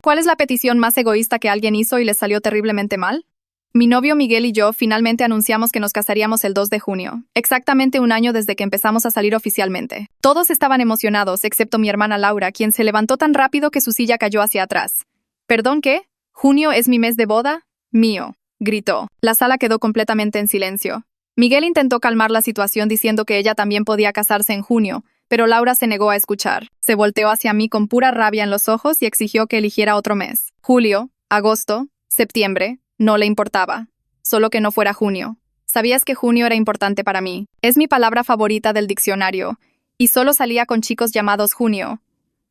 ¿Cuál es la petición más egoísta que alguien hizo y les salió terriblemente mal? Mi novio Miguel y yo finalmente anunciamos que nos casaríamos el 2 de junio, exactamente un año desde que empezamos a salir oficialmente. Todos estaban emocionados, excepto mi hermana Laura, quien se levantó tan rápido que su silla cayó hacia atrás. ¿Perdón qué? ¿Junio es mi mes de boda? Mío, gritó. La sala quedó completamente en silencio. Miguel intentó calmar la situación diciendo que ella también podía casarse en junio, pero Laura se negó a escuchar. Se volteó hacia mí con pura rabia en los ojos y exigió que eligiera otro mes. Julio, agosto, septiembre, no le importaba. Solo que no fuera junio. ¿Sabías que junio era importante para mí? Es mi palabra favorita del diccionario, y solo salía con chicos llamados Junio.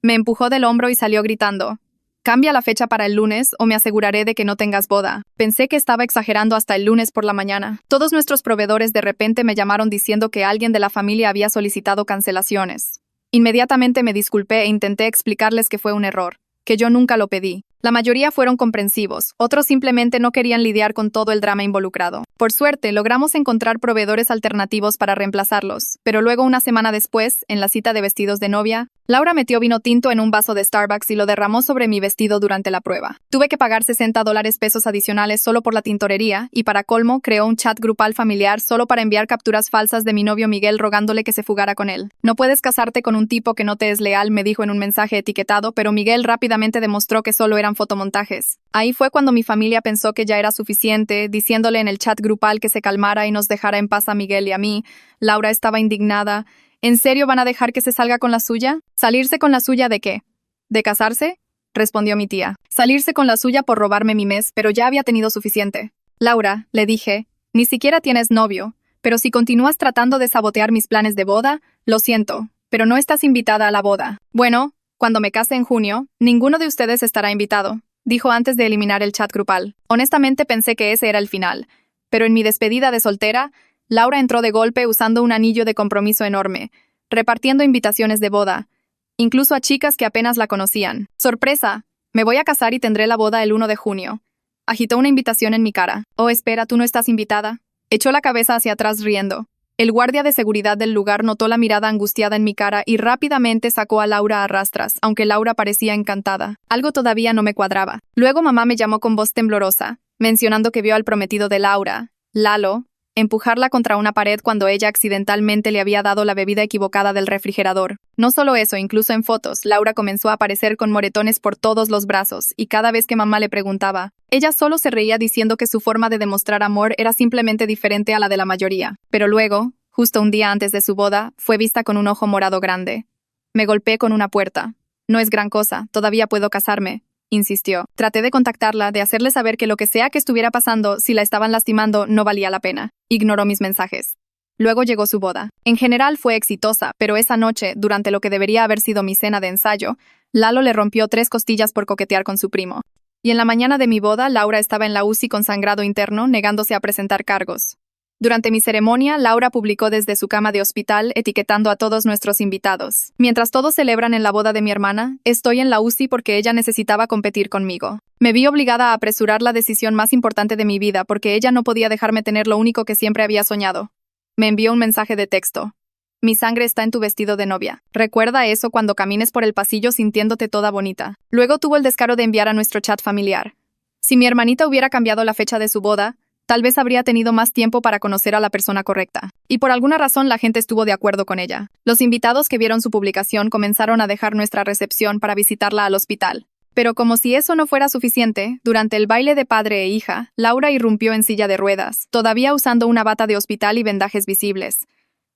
Me empujó del hombro y salió gritando: «Cambia la fecha para el lunes o me aseguraré de que no tengas boda». Pensé que estaba exagerando hasta el lunes por la mañana. Todos nuestros proveedores de repente me llamaron diciendo que alguien de la familia había solicitado cancelaciones. Inmediatamente me disculpé e intenté explicarles que fue un error, que yo nunca lo pedí. La mayoría fueron comprensivos, otros simplemente no querían lidiar con todo el drama involucrado. Por suerte, logramos encontrar proveedores alternativos para reemplazarlos, pero luego una semana después, en la cita de vestidos de novia, Laura metió vino tinto en un vaso de Starbucks y lo derramó sobre mi vestido durante la prueba. Tuve que pagar $60 adicionales solo por la tintorería, y para colmo, creó un chat grupal familiar solo para enviar capturas falsas de mi novio Miguel rogándole que se fugara con él. «No puedes casarte con un tipo que no te es leal», me dijo en un mensaje etiquetado, pero Miguel rápidamente demostró que solo eran fotomontajes. Ahí fue cuando mi familia pensó que ya era suficiente, diciéndole en el chat grupal que se calmara y nos dejara en paz a Miguel y a mí. Laura estaba indignada. ¿En serio van a dejar que se salga con la suya? ¿Salirse con la suya de qué? ¿De casarse?, respondió mi tía. Salirse con la suya por robarme mi mes, pero ya había tenido suficiente. Laura, le dije, ni siquiera tienes novio, pero si continúas tratando de sabotear mis planes de boda, lo siento, pero no estás invitada a la boda. Bueno, cuando me case en junio, ninguno de ustedes estará invitado, dijo antes de eliminar el chat grupal. Honestamente pensé que ese era el final, pero en mi despedida de soltera, Laura entró de golpe usando un anillo de compromiso enorme, repartiendo invitaciones de boda, incluso a chicas que apenas la conocían. ¡Sorpresa! Me voy a casar y tendré la boda el 1 de junio. Agitó una invitación en mi cara. «Oh, espera, ¿tú no estás invitada?». Echó la cabeza hacia atrás riendo. El guardia de seguridad del lugar notó la mirada angustiada en mi cara y rápidamente sacó a Laura a rastras, aunque Laura parecía encantada. Algo todavía no me cuadraba. Luego mamá me llamó con voz temblorosa, mencionando que vio al prometido de Laura, Lalo, empujarla contra una pared cuando ella accidentalmente le había dado la bebida equivocada del refrigerador. No solo eso, incluso en fotos, Laura comenzó a aparecer con moretones por todos los brazos, y cada vez que mamá le preguntaba, ella solo se reía diciendo que su forma de demostrar amor era simplemente diferente a la de la mayoría. Pero luego, justo un día antes de su boda, fue vista con un ojo morado grande. Me golpeé con una puerta. «No es gran cosa, todavía puedo casarme», insistió. Traté de contactarla, de hacerle saber que lo que sea que estuviera pasando, si la estaban lastimando, no valía la pena. Ignoró mis mensajes. Luego llegó su boda. En general fue exitosa, pero esa noche, durante lo que debería haber sido mi cena de ensayo, Lalo le rompió 3 costillas por coquetear con su primo. Y en la mañana de mi boda, Laura estaba en la UCI con sangrado interno, negándose a presentar cargos. Durante mi ceremonia, Laura publicó desde su cama de hospital, etiquetando a todos nuestros invitados. Mientras todos celebran en la boda de mi hermana, estoy en la UCI porque ella necesitaba competir conmigo. Me vi obligada a apresurar la decisión más importante de mi vida porque ella no podía dejarme tener lo único que siempre había soñado. Me envió un mensaje de texto. «Mi sangre está en tu vestido de novia. Recuerda eso cuando camines por el pasillo sintiéndote toda bonita». Luego tuvo el descaro de enviar a nuestro chat familiar: «Si mi hermanita hubiera cambiado la fecha de su boda, tal vez habría tenido más tiempo para conocer a la persona correcta». Y por alguna razón la gente estuvo de acuerdo con ella. Los invitados que vieron su publicación comenzaron a dejar nuestra recepción para visitarla al hospital. Pero como si eso no fuera suficiente, durante el baile de padre e hija, Laura irrumpió en silla de ruedas, todavía usando una bata de hospital y vendajes visibles.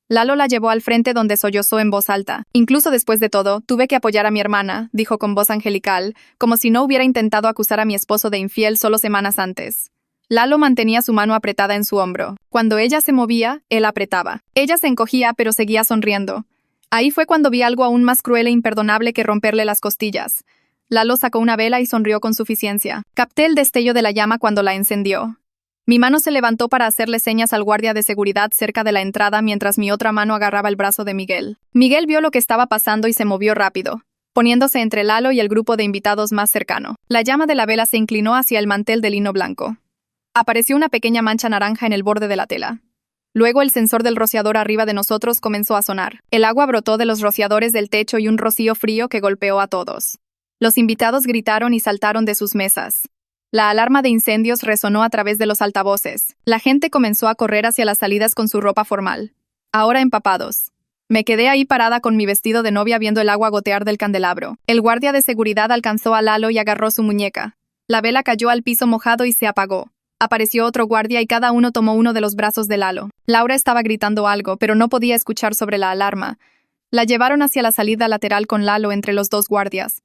Lalo la llevó al frente donde sollozó en voz alta. «Incluso después de todo, tuve que apoyar a mi hermana», dijo con voz angelical, como si no hubiera intentado acusar a mi esposo de infiel solo semanas antes. Lalo mantenía su mano apretada en su hombro. Cuando ella se movía, él apretaba. Ella se encogía, pero seguía sonriendo. Ahí fue cuando vi algo aún más cruel e imperdonable que romperle las costillas. Lalo sacó una vela y sonrió con suficiencia. Capté el destello de la llama cuando la encendió. Mi mano se levantó para hacerle señas al guardia de seguridad cerca de la entrada mientras mi otra mano agarraba el brazo de Miguel. Miguel vio lo que estaba pasando y se movió rápido, poniéndose entre Lalo y el grupo de invitados más cercano. La llama de la vela se inclinó hacia el mantel de lino blanco. Apareció una pequeña mancha naranja en el borde de la tela. Luego el sensor del rociador arriba de nosotros comenzó a sonar. El agua brotó de los rociadores del techo y un rocío frío que golpeó a todos. Los invitados gritaron y saltaron de sus mesas. La alarma de incendios resonó a través de los altavoces. La gente comenzó a correr hacia las salidas con su ropa formal, ahora empapados. Me quedé ahí parada con mi vestido de novia viendo el agua gotear del candelabro. El guardia de seguridad alcanzó a Lalo y agarró su muñeca. La vela cayó al piso mojado y se apagó. Apareció otro guardia y cada uno tomó uno de los brazos de Lalo. Laura estaba gritando algo, pero no podía escuchar sobre la alarma. La llevaron hacia la salida lateral con Lalo entre los dos guardias.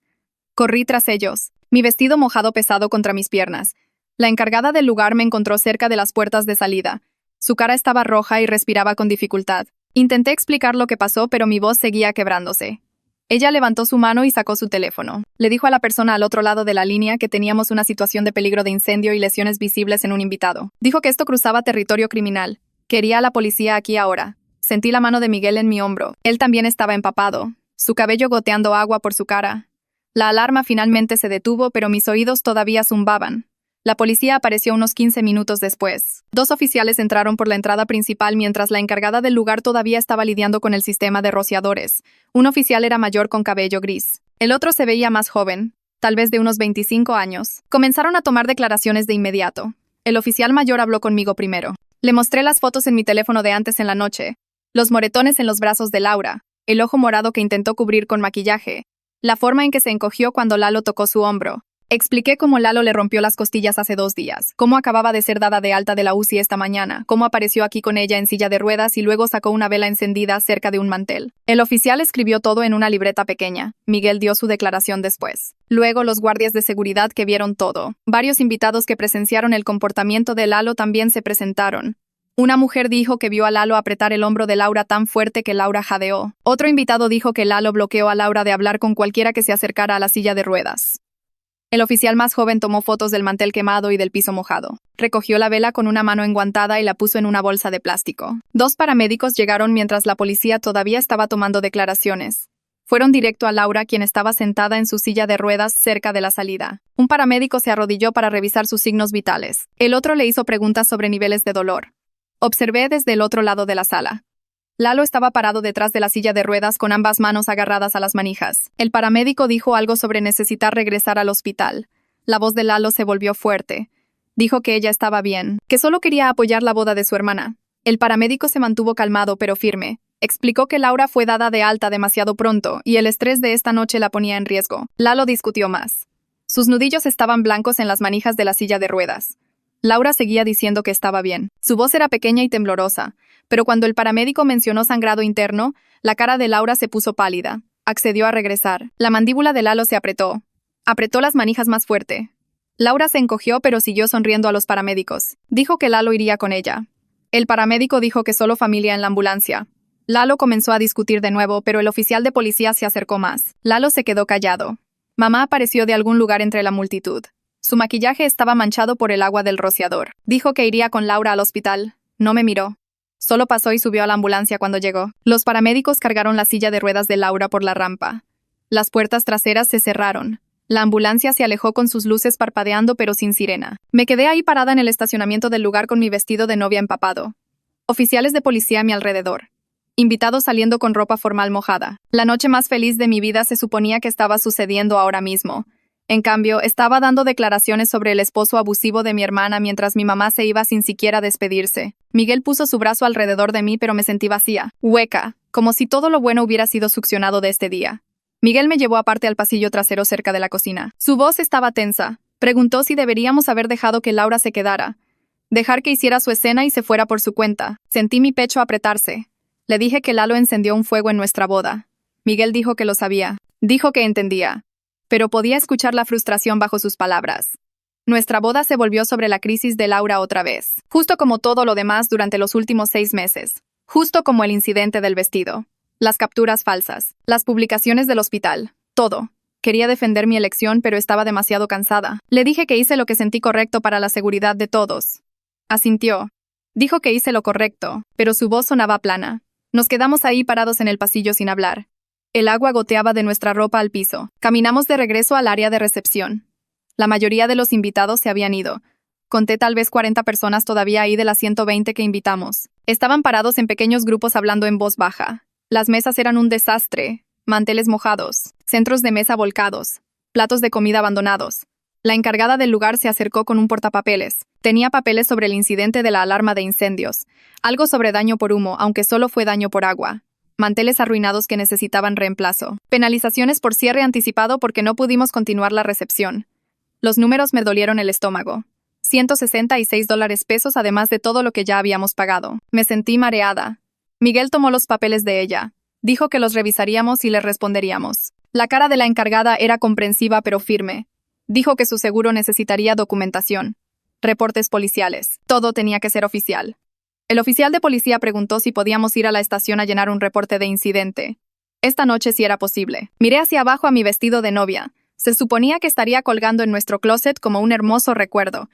Corrí tras ellos, mi vestido mojado pesado contra mis piernas. La encargada del lugar me encontró cerca de las puertas de salida. Su cara estaba roja y respiraba con dificultad. Intenté explicar lo que pasó, pero mi voz seguía quebrándose. Ella levantó su mano y sacó su teléfono. Le dijo a la persona al otro lado de la línea que teníamos una situación de peligro de incendio y lesiones visibles en un invitado. Dijo que esto cruzaba territorio criminal. Quería a la policía aquí ahora. Sentí la mano de Miguel en mi hombro. Él también estaba empapado, su cabello goteando agua por su cara. La alarma finalmente se detuvo, pero mis oídos todavía zumbaban. La policía apareció unos 15 minutos después. 2 oficiales entraron por la entrada principal mientras la encargada del lugar todavía estaba lidiando con el sistema de rociadores. Un oficial era mayor con cabello gris. El otro se veía más joven, tal vez de unos 25 años. Comenzaron a tomar declaraciones de inmediato. El oficial mayor habló conmigo primero. Le mostré las fotos en mi teléfono de antes en la noche. Los moretones en los brazos de Laura, el ojo morado que intentó cubrir con maquillaje, la forma en que se encogió cuando Lalo tocó su hombro. Expliqué cómo Lalo le rompió las costillas hace 2 días, cómo acababa de ser dada de alta de la UCI esta mañana, cómo apareció aquí con ella en silla de ruedas y luego sacó una vela encendida cerca de un mantel. El oficial escribió todo en una libreta pequeña. Miguel dio su declaración después. Luego los guardias de seguridad que vieron todo. Varios invitados que presenciaron el comportamiento de Lalo también se presentaron. Una mujer dijo que vio a Lalo apretar el hombro de Laura tan fuerte que Laura jadeó. Otro invitado dijo que Lalo bloqueó a Laura de hablar con cualquiera que se acercara a la silla de ruedas. El oficial más joven tomó fotos del mantel quemado y del piso mojado. Recogió la vela con una mano enguantada y la puso en una bolsa de plástico. 2 paramédicos llegaron mientras la policía todavía estaba tomando declaraciones. Fueron directo a Laura, quien estaba sentada en su silla de ruedas cerca de la salida. Un paramédico se arrodilló para revisar sus signos vitales. El otro le hizo preguntas sobre niveles de dolor. Observé desde el otro lado de la sala. Lalo estaba parado detrás de la silla de ruedas con ambas manos agarradas a las manijas. El paramédico dijo algo sobre necesitar regresar al hospital. La voz de Lalo se volvió fuerte. Dijo que ella estaba bien, que solo quería apoyar la boda de su hermana. El paramédico se mantuvo calmado pero firme. Explicó que Laura fue dada de alta demasiado pronto y el estrés de esta noche la ponía en riesgo. Lalo discutió más. Sus nudillos estaban blancos en las manijas de la silla de ruedas. Laura seguía diciendo que estaba bien. Su voz era pequeña y temblorosa, pero cuando el paramédico mencionó sangrado interno, la cara de Laura se puso pálida. Accedió a regresar. La mandíbula de Lalo se apretó. Apretó las manijas más fuerte. Laura se encogió pero siguió sonriendo a los paramédicos. Dijo que Lalo iría con ella. El paramédico dijo que solo familia en la ambulancia. Lalo comenzó a discutir de nuevo, pero el oficial de policía se acercó más. Lalo se quedó callado. Mamá apareció de algún lugar entre la multitud. Su maquillaje estaba manchado por el agua del rociador. Dijo que iría con Laura al hospital. No me miró. Solo pasó y subió a la ambulancia cuando llegó. Los paramédicos cargaron la silla de ruedas de Laura por la rampa. Las puertas traseras se cerraron. La ambulancia se alejó con sus luces parpadeando pero sin sirena. Me quedé ahí parada en el estacionamiento del lugar con mi vestido de novia empapado. Oficiales de policía a mi alrededor. Invitados saliendo con ropa formal mojada. La noche más feliz de mi vida se suponía que estaba sucediendo ahora mismo. En cambio, estaba dando declaraciones sobre el esposo abusivo de mi hermana mientras mi mamá se iba sin siquiera despedirse. Miguel puso su brazo alrededor de mí pero me sentí vacía, hueca, como si todo lo bueno hubiera sido succionado de este día. Miguel me llevó aparte al pasillo trasero cerca de la cocina. Su voz estaba tensa. Preguntó si deberíamos haber dejado que Laura se quedara. Dejar que hiciera su escena y se fuera por su cuenta. Sentí mi pecho apretarse. Le dije que Lalo encendió un fuego en nuestra boda. Miguel dijo que lo sabía. Dijo que entendía. Pero podía escuchar la frustración bajo sus palabras. Nuestra boda se volvió sobre la crisis de Laura otra vez, justo como todo lo demás durante los últimos 6 meses, justo como el incidente del vestido, las capturas falsas, las publicaciones del hospital, todo. Quería defender mi elección, pero estaba demasiado cansada. Le dije que hice lo que sentí correcto para la seguridad de todos. Asintió. Dijo que hice lo correcto, pero su voz sonaba plana. Nos quedamos ahí parados en el pasillo sin hablar. El agua goteaba de nuestra ropa al piso. Caminamos de regreso al área de recepción. La mayoría de los invitados se habían ido. Conté tal vez 40 personas todavía ahí de las 120 que invitamos. Estaban parados en pequeños grupos hablando en voz baja. Las mesas eran un desastre. Manteles mojados. Centros de mesa volcados. platos de comida abandonados. La encargada del lugar se acercó con un portapapeles. Tenía papeles sobre el incidente de la alarma de incendios, algo sobre daño por humo, aunque solo fue daño por agua, manteles arruinados que necesitaban reemplazo, penalizaciones por cierre anticipado porque no pudimos continuar la recepción. Los números me dolieron el estómago. $166 además de todo lo que ya habíamos pagado. Me sentí mareada. Miguel tomó los papeles de ella. Dijo que los revisaríamos y le responderíamos. La cara de la encargada era comprensiva pero firme. Dijo que su seguro necesitaría documentación, reportes policiales. Todo tenía que ser oficial. El oficial de policía preguntó si podíamos ir a la estación a llenar un reporte de incidente. Esta noche sí era posible. Miré hacia abajo a mi vestido de novia. Se suponía que estaría colgando en nuestro closet como un hermoso recuerdo.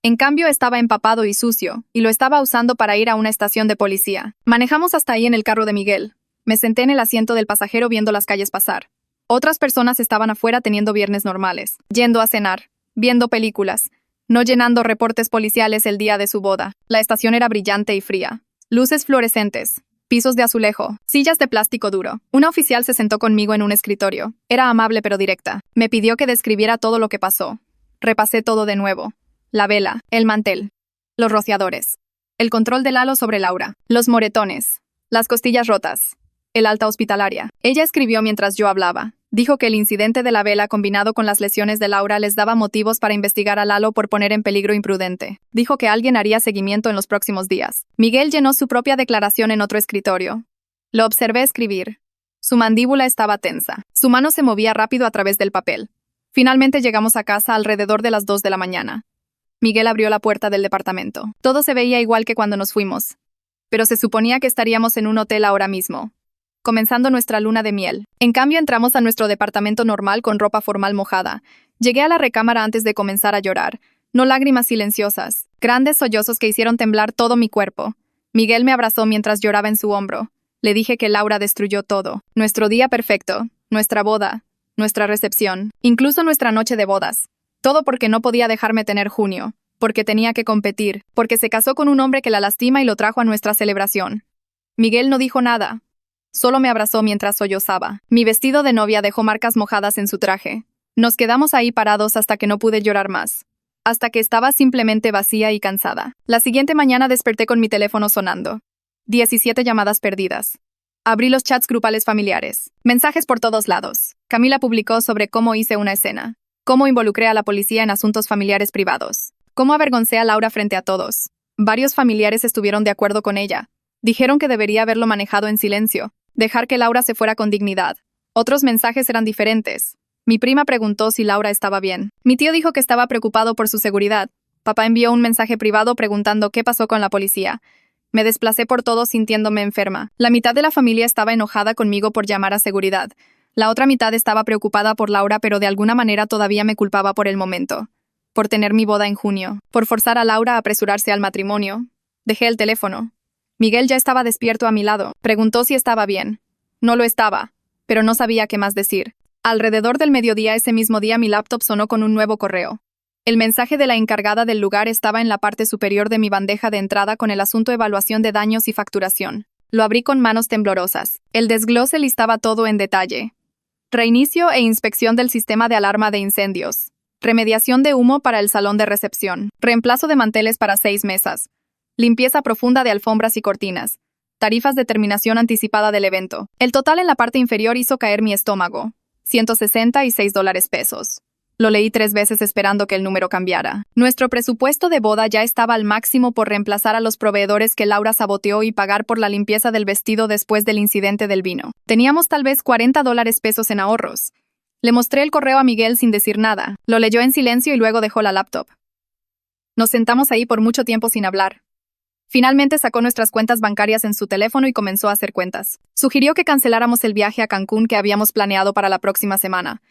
En cambio estaba empapado y sucio, y lo estaba usando para ir a una estación de policía. Manejamos hasta ahí en el carro de Miguel. Me senté en el asiento del pasajero viendo las calles pasar. Otras personas estaban afuera teniendo viernes normales, yendo a cenar, viendo películas, no llenando reportes policiales el día de su boda. La estación era brillante y fría. Luces fluorescentes, pisos de azulejo, sillas de plástico duro. Una oficial se sentó conmigo en un escritorio. Era amable pero directa. Me pidió que describiera todo lo que pasó. Repasé todo de nuevo. La vela, el mantel, los rociadores, el control del halo sobre Laura, los moretones, las costillas rotas, el alta hospitalaria. Ella escribió mientras yo hablaba. Dijo que el incidente de la vela combinado con las lesiones de Laura les daba motivos para investigar a Lalo por poner en peligro imprudente. Dijo que alguien haría seguimiento en los próximos días. Miguel llenó su propia declaración en otro escritorio. Lo observé escribir. Su mandíbula estaba tensa. Su mano se movía rápido a través del papel. Finalmente llegamos a casa alrededor de las 2 de la mañana. Miguel abrió la puerta del departamento. Todo se veía igual que cuando nos fuimos. Pero se suponía que estaríamos en un hotel ahora mismo, comenzando nuestra luna de miel. En cambio, entramos a nuestro departamento normal con ropa formal mojada. Llegué a la recámara antes de comenzar a llorar. No lágrimas silenciosas, grandes sollozos que hicieron temblar todo mi cuerpo. Miguel me abrazó mientras lloraba en su hombro. Le dije que Laura destruyó todo. Nuestro día perfecto, nuestra boda, nuestra recepción, incluso nuestra noche de bodas. Todo porque no podía dejarme tener junio, porque tenía que competir, porque se casó con un hombre que la lastima y lo trajo a nuestra celebración. Miguel no dijo nada. Solo me abrazó mientras sollozaba. Mi vestido de novia dejó marcas mojadas en su traje. Nos quedamos ahí parados hasta que no pude llorar más. Hasta que estaba simplemente vacía y cansada. La siguiente mañana desperté con mi teléfono sonando. 17 llamadas perdidas. Abrí los chats grupales familiares. Mensajes por todos lados. Camila publicó sobre cómo hice una escena. Cómo involucré a la policía en asuntos familiares privados. Cómo avergoncé a Laura frente a todos. Varios familiares estuvieron de acuerdo con ella. Dijeron que debería haberlo manejado en silencio. Dejar que Laura se fuera con dignidad. Otros mensajes eran diferentes. Mi prima preguntó si Laura estaba bien. Mi tío dijo que estaba preocupado por su seguridad. Papá envió un mensaje privado preguntando qué pasó con la policía. Me desplacé por todo sintiéndome enferma. La mitad de la familia estaba enojada conmigo por llamar a seguridad. La otra mitad estaba preocupada por Laura, pero de alguna manera todavía me culpaba por el momento. Por tener mi boda en junio. Por forzar a Laura a apresurarse al matrimonio. Dejé el teléfono. Miguel ya estaba despierto a mi lado. Preguntó si estaba bien. No lo estaba, pero no sabía qué más decir. Alrededor del mediodía ese mismo día mi laptop sonó con un nuevo correo. El mensaje de la encargada del lugar estaba en la parte superior de mi bandeja de entrada con el asunto evaluación de daños y facturación. Lo abrí con manos temblorosas. El desglose listaba todo en detalle. Reinicio e inspección del sistema de alarma de incendios. Remediación de humo para el salón de recepción. Reemplazo de manteles para 6 mesas. Limpieza profunda de alfombras y cortinas. Tarifas de terminación anticipada del evento. El total en la parte inferior hizo caer mi estómago. $166. Lo leí 3 veces esperando que el número cambiara. Nuestro presupuesto de boda ya estaba al máximo por reemplazar a los proveedores que Laura saboteó y pagar por la limpieza del vestido después del incidente del vino. Teníamos tal vez $40 en ahorros. Le mostré el correo a Miguel sin decir nada. Lo leyó en silencio y luego dejó la laptop. Nos sentamos ahí por mucho tiempo sin hablar. Finalmente sacó nuestras cuentas bancarias en su teléfono y comenzó a hacer cuentas. Sugirió que canceláramos el viaje a Cancún que habíamos planeado para la próxima semana.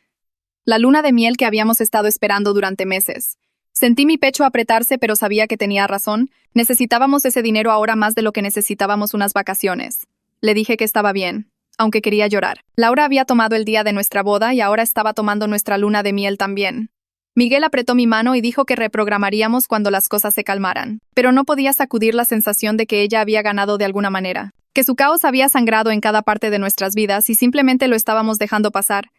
La luna de miel que habíamos estado esperando durante meses. Sentí mi pecho apretarse, pero sabía que tenía razón. Necesitábamos ese dinero ahora más de lo que necesitábamos unas vacaciones. Le dije que estaba bien, aunque quería llorar. Laura había tomado el día de nuestra boda y ahora estaba tomando nuestra luna de miel también. Miguel apretó mi mano y dijo que reprogramaríamos cuando las cosas se calmaran. Pero no podía sacudir la sensación de que ella había ganado de alguna manera. Que su caos había sangrado en cada parte de nuestras vidas y simplemente lo estábamos dejando pasar.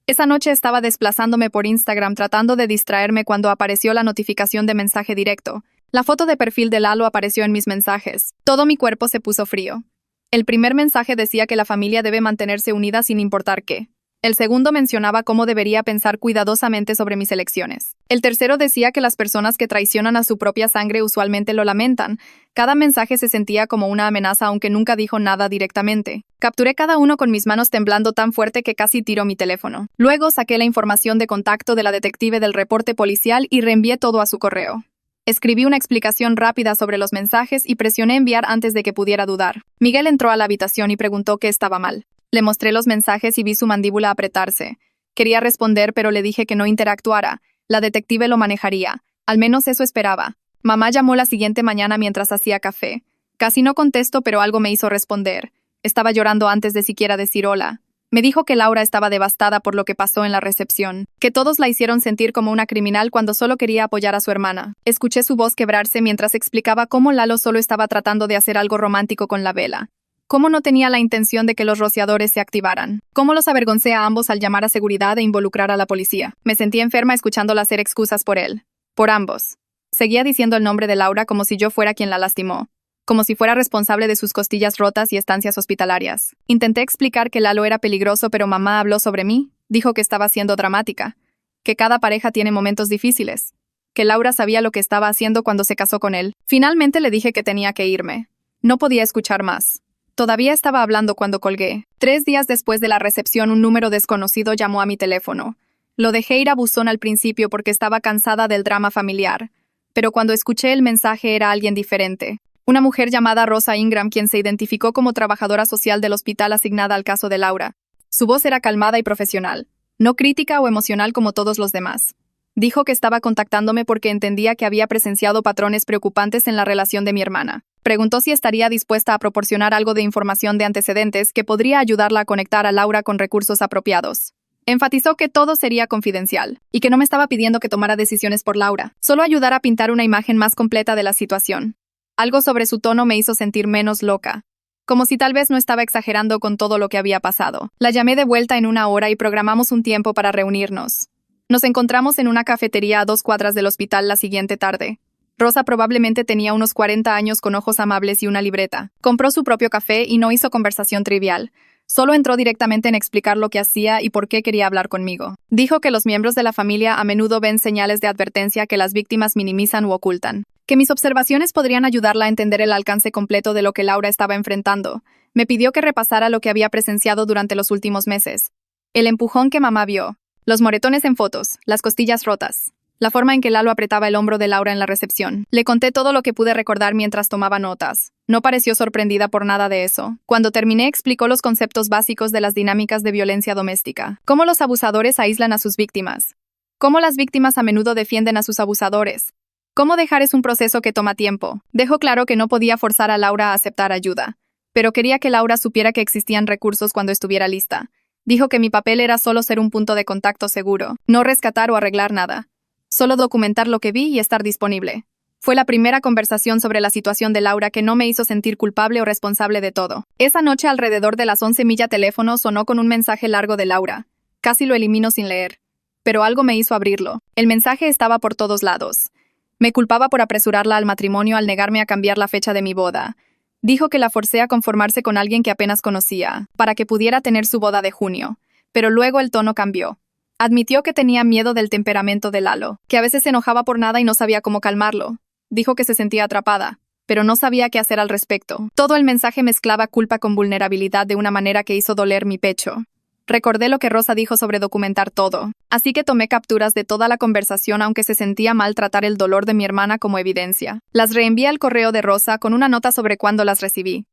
Esa noche estaba desplazándome por Instagram tratando de distraerme cuando apareció la notificación de mensaje directo. La foto de perfil de Lalo apareció en mis mensajes. Todo mi cuerpo se puso frío. El primer mensaje decía que la familia debe mantenerse unida sin importar qué. El segundo mencionaba cómo debería pensar cuidadosamente sobre mis elecciones. El tercero decía que las personas que traicionan a su propia sangre usualmente lo lamentan. Cada mensaje se sentía como una amenaza aunque nunca dijo nada directamente. Capturé cada uno con mis manos temblando tan fuerte que casi tiró mi teléfono. Luego saqué la información de contacto de la detective del reporte policial y reenvié todo a su correo. Escribí una explicación rápida sobre los mensajes y presioné enviar antes de que pudiera dudar. Miguel entró a la habitación y preguntó qué estaba mal. Le mostré los mensajes y vi su mandíbula apretarse. Quería responder, pero le dije que no interactuara. La detective lo manejaría. Al menos eso esperaba. Mamá llamó la siguiente mañana mientras hacía café. Casi no contesto, pero algo me hizo responder. Estaba llorando antes de siquiera decir hola. Me dijo que Laura estaba devastada por lo que pasó en la recepción, que todos la hicieron sentir como una criminal cuando solo quería apoyar a su hermana. Escuché su voz quebrarse mientras explicaba cómo Lalo solo estaba tratando de hacer algo romántico con la vela. Cómo no tenía la intención de que los rociadores se activaran. Cómo los avergoncé a ambos al llamar a seguridad e involucrar a la policía. Me sentí enferma escuchándola hacer excusas por él. Por ambos. Seguía diciendo el nombre de Laura como si yo fuera quien la lastimó. Como si fuera responsable de sus costillas rotas y estancias hospitalarias. Intenté explicar que Lalo era peligroso, pero mamá habló sobre mí. Dijo que estaba siendo dramática. Que cada pareja tiene momentos difíciles. Que Laura sabía lo que estaba haciendo cuando se casó con él. Finalmente le dije que tenía que irme. No podía escuchar más. Todavía estaba hablando cuando colgué. 3 días después de la recepción, un número desconocido llamó a mi teléfono. Lo dejé ir a buzón al principio porque estaba cansada del drama familiar. Pero cuando escuché el mensaje era alguien diferente. Una mujer llamada Rosa Ingram, quien se identificó como trabajadora social del hospital asignada al caso de Laura. Su voz era calmada y profesional, no crítica o emocional como todos los demás. Dijo que estaba contactándome porque entendía que había presenciado patrones preocupantes en la relación de mi hermana. Preguntó si estaría dispuesta a proporcionar algo de información de antecedentes que podría ayudarla a conectar a Laura con recursos apropiados. Enfatizó que todo sería confidencial y que no me estaba pidiendo que tomara decisiones por Laura, solo ayudar a pintar una imagen más completa de la situación. Algo sobre su tono me hizo sentir menos loca, como si tal vez no estaba exagerando con todo lo que había pasado. La llamé de vuelta en 1 hora y programamos un tiempo para reunirnos. Nos encontramos en una cafetería a 2 cuadras del hospital la siguiente tarde. Rosa probablemente tenía unos 40 años con ojos amables y una libreta. Compró su propio café y no hizo conversación trivial. Solo entró directamente en explicar lo que hacía y por qué quería hablar conmigo. Dijo que los miembros de la familia a menudo ven señales de advertencia que las víctimas minimizan u ocultan. Que mis observaciones podrían ayudarla a entender el alcance completo de lo que Laura estaba enfrentando. Me pidió que repasara lo que había presenciado durante los últimos meses. El empujón que mamá vio. Los moretones en fotos, las costillas rotas. La forma en que Lalo apretaba el hombro de Laura en la recepción. Le conté todo lo que pude recordar mientras tomaba notas. No pareció sorprendida por nada de eso. Cuando terminé, explicó los conceptos básicos de las dinámicas de violencia doméstica. Cómo los abusadores aíslan a sus víctimas. Cómo las víctimas a menudo defienden a sus abusadores. Cómo dejar es un proceso que toma tiempo. Dejó claro que no podía forzar a Laura a aceptar ayuda. Pero quería que Laura supiera que existían recursos cuando estuviera lista. Dijo que mi papel era solo ser un punto de contacto seguro. No rescatar o arreglar nada. Solo documentar lo que vi y estar disponible. Fue la primera conversación sobre la situación de Laura que no me hizo sentir culpable o responsable de todo. Esa noche alrededor de las 11 mi teléfono sonó con un mensaje largo de Laura. Casi lo elimino sin leer. Pero algo me hizo abrirlo. El mensaje estaba por todos lados. Me culpaba por apresurarla al matrimonio al negarme a cambiar la fecha de mi boda. Dijo que la forcé a conformarse con alguien que apenas conocía, para que pudiera tener su boda de junio. Pero luego el tono cambió. Admitió que tenía miedo del temperamento de Lalo, que a veces se enojaba por nada y no sabía cómo calmarlo. Dijo que se sentía atrapada, pero no sabía qué hacer al respecto. Todo el mensaje mezclaba culpa con vulnerabilidad de una manera que hizo doler mi pecho. Recordé lo que Rosa dijo sobre documentar todo, así que tomé capturas de toda la conversación aunque se sentía mal tratar el dolor de mi hermana como evidencia. Las reenvié al correo de Rosa con una nota sobre cuándo las recibí.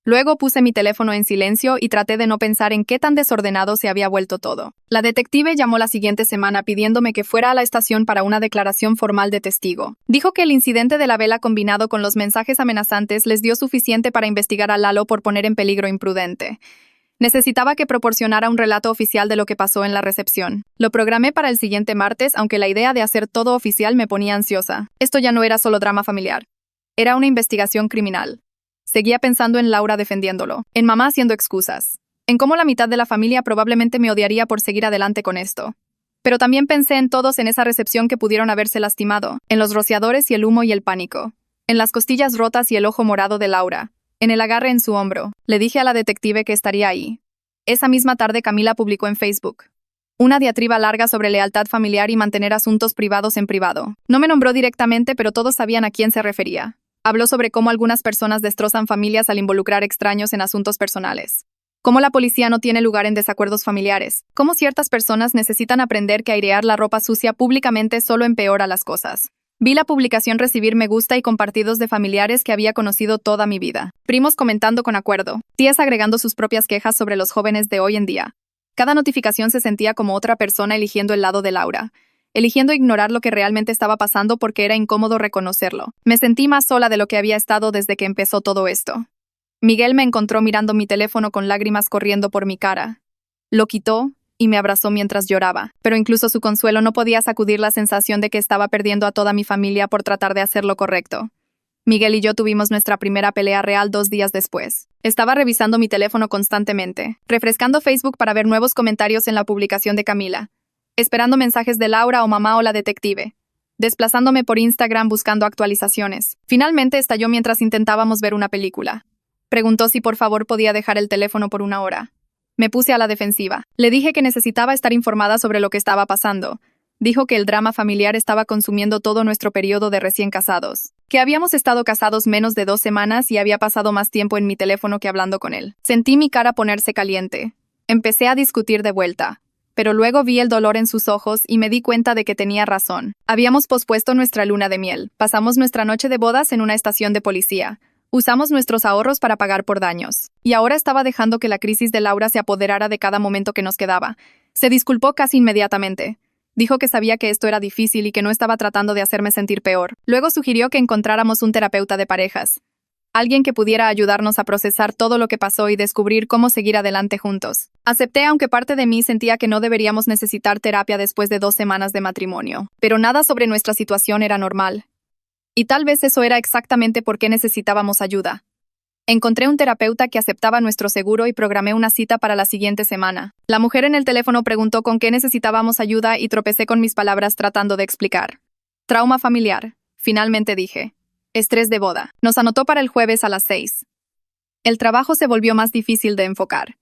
Luego puse mi teléfono en silencio y traté de no pensar en qué tan desordenado se había vuelto todo. La detective llamó la siguiente semana pidiéndome que fuera a la estación para una declaración formal de testigo. Dijo que el incidente de la vela combinado con los mensajes amenazantes les dio suficiente para investigar a Lalo por poner en peligro imprudente. Necesitaba que proporcionara un relato oficial de lo que pasó en la recepción. Lo programé para el siguiente martes, aunque la idea de hacer todo oficial me ponía ansiosa. Esto ya no era solo drama familiar. Era una investigación criminal. Seguía pensando en Laura defendiéndolo, en mamá haciendo excusas. en cómo la mitad de la familia probablemente me odiaría por seguir adelante con esto. Pero también pensé en todos en esa recepción que pudieron haberse lastimado, en los rociadores y el humo y el pánico, en las costillas rotas y el ojo morado de Laura, en el agarre en su hombro. Le dije a la detective que estaría ahí. Esa misma tarde Camila publicó en Facebook una diatriba larga sobre lealtad familiar y mantener asuntos privados en privado. No me nombró directamente, pero todos sabían a quién se refería. Habló sobre cómo algunas personas destrozan familias al involucrar extraños en asuntos personales. Cómo la policía no tiene lugar en desacuerdos familiares. Cómo ciertas personas necesitan aprender que airear la ropa sucia públicamente solo empeora las cosas. Vi la publicación recibir me gusta y compartidos de familiares que había conocido toda mi vida. Primos comentando con acuerdo. Tías agregando sus propias quejas sobre los jóvenes de hoy en día. Cada notificación se sentía como otra persona eligiendo el lado de Laura. Eligiendo ignorar lo que realmente estaba pasando porque era incómodo reconocerlo. Me sentí más sola de lo que había estado desde que empezó todo esto. Miguel me encontró mirando mi teléfono con lágrimas corriendo por mi cara. Lo quitó y me abrazó mientras lloraba, pero incluso su consuelo no podía sacudir la sensación de que estaba perdiendo a toda mi familia por tratar de hacer lo correcto. Miguel y yo tuvimos nuestra primera pelea real 2 días después. Estaba revisando mi teléfono constantemente, refrescando Facebook para ver nuevos comentarios en la publicación de Camila, esperando mensajes de Laura o mamá o la detective, desplazándome por Instagram buscando actualizaciones. Finalmente estalló mientras intentábamos ver una película. Preguntó si por favor podía dejar el teléfono por 1 hora. Me puse a la defensiva. Le dije que necesitaba estar informada sobre lo que estaba pasando. Dijo que el drama familiar estaba consumiendo todo nuestro periodo de recién casados. Que habíamos estado casados menos de 2 semanas y había pasado más tiempo en mi teléfono que hablando con él. Sentí mi cara ponerse caliente. Empecé a discutir de vuelta. Pero luego vi el dolor en sus ojos y me di cuenta de que tenía razón. Habíamos pospuesto nuestra luna de miel. Pasamos nuestra noche de bodas en una estación de policía. Usamos nuestros ahorros para pagar por daños. Y ahora estaba dejando que la crisis de Laura se apoderara de cada momento que nos quedaba. Se disculpó casi inmediatamente. Dijo que sabía que esto era difícil y que no estaba tratando de hacerme sentir peor. Luego sugirió que encontráramos un terapeuta de parejas. Alguien que pudiera ayudarnos a procesar todo lo que pasó y descubrir cómo seguir adelante juntos. Acepté, aunque parte de mí sentía que no deberíamos necesitar terapia después de 2 semanas de matrimonio. Pero nada sobre nuestra situación era normal. Y tal vez eso era exactamente por qué necesitábamos ayuda. Encontré un terapeuta que aceptaba nuestro seguro y programé una cita para la siguiente semana. La mujer en el teléfono preguntó con qué necesitábamos ayuda y tropecé con mis palabras tratando de explicar. Trauma familiar, finalmente dije. Estrés de boda. Nos anotó para el jueves a las 6. El trabajo se volvió más difícil de enfocar.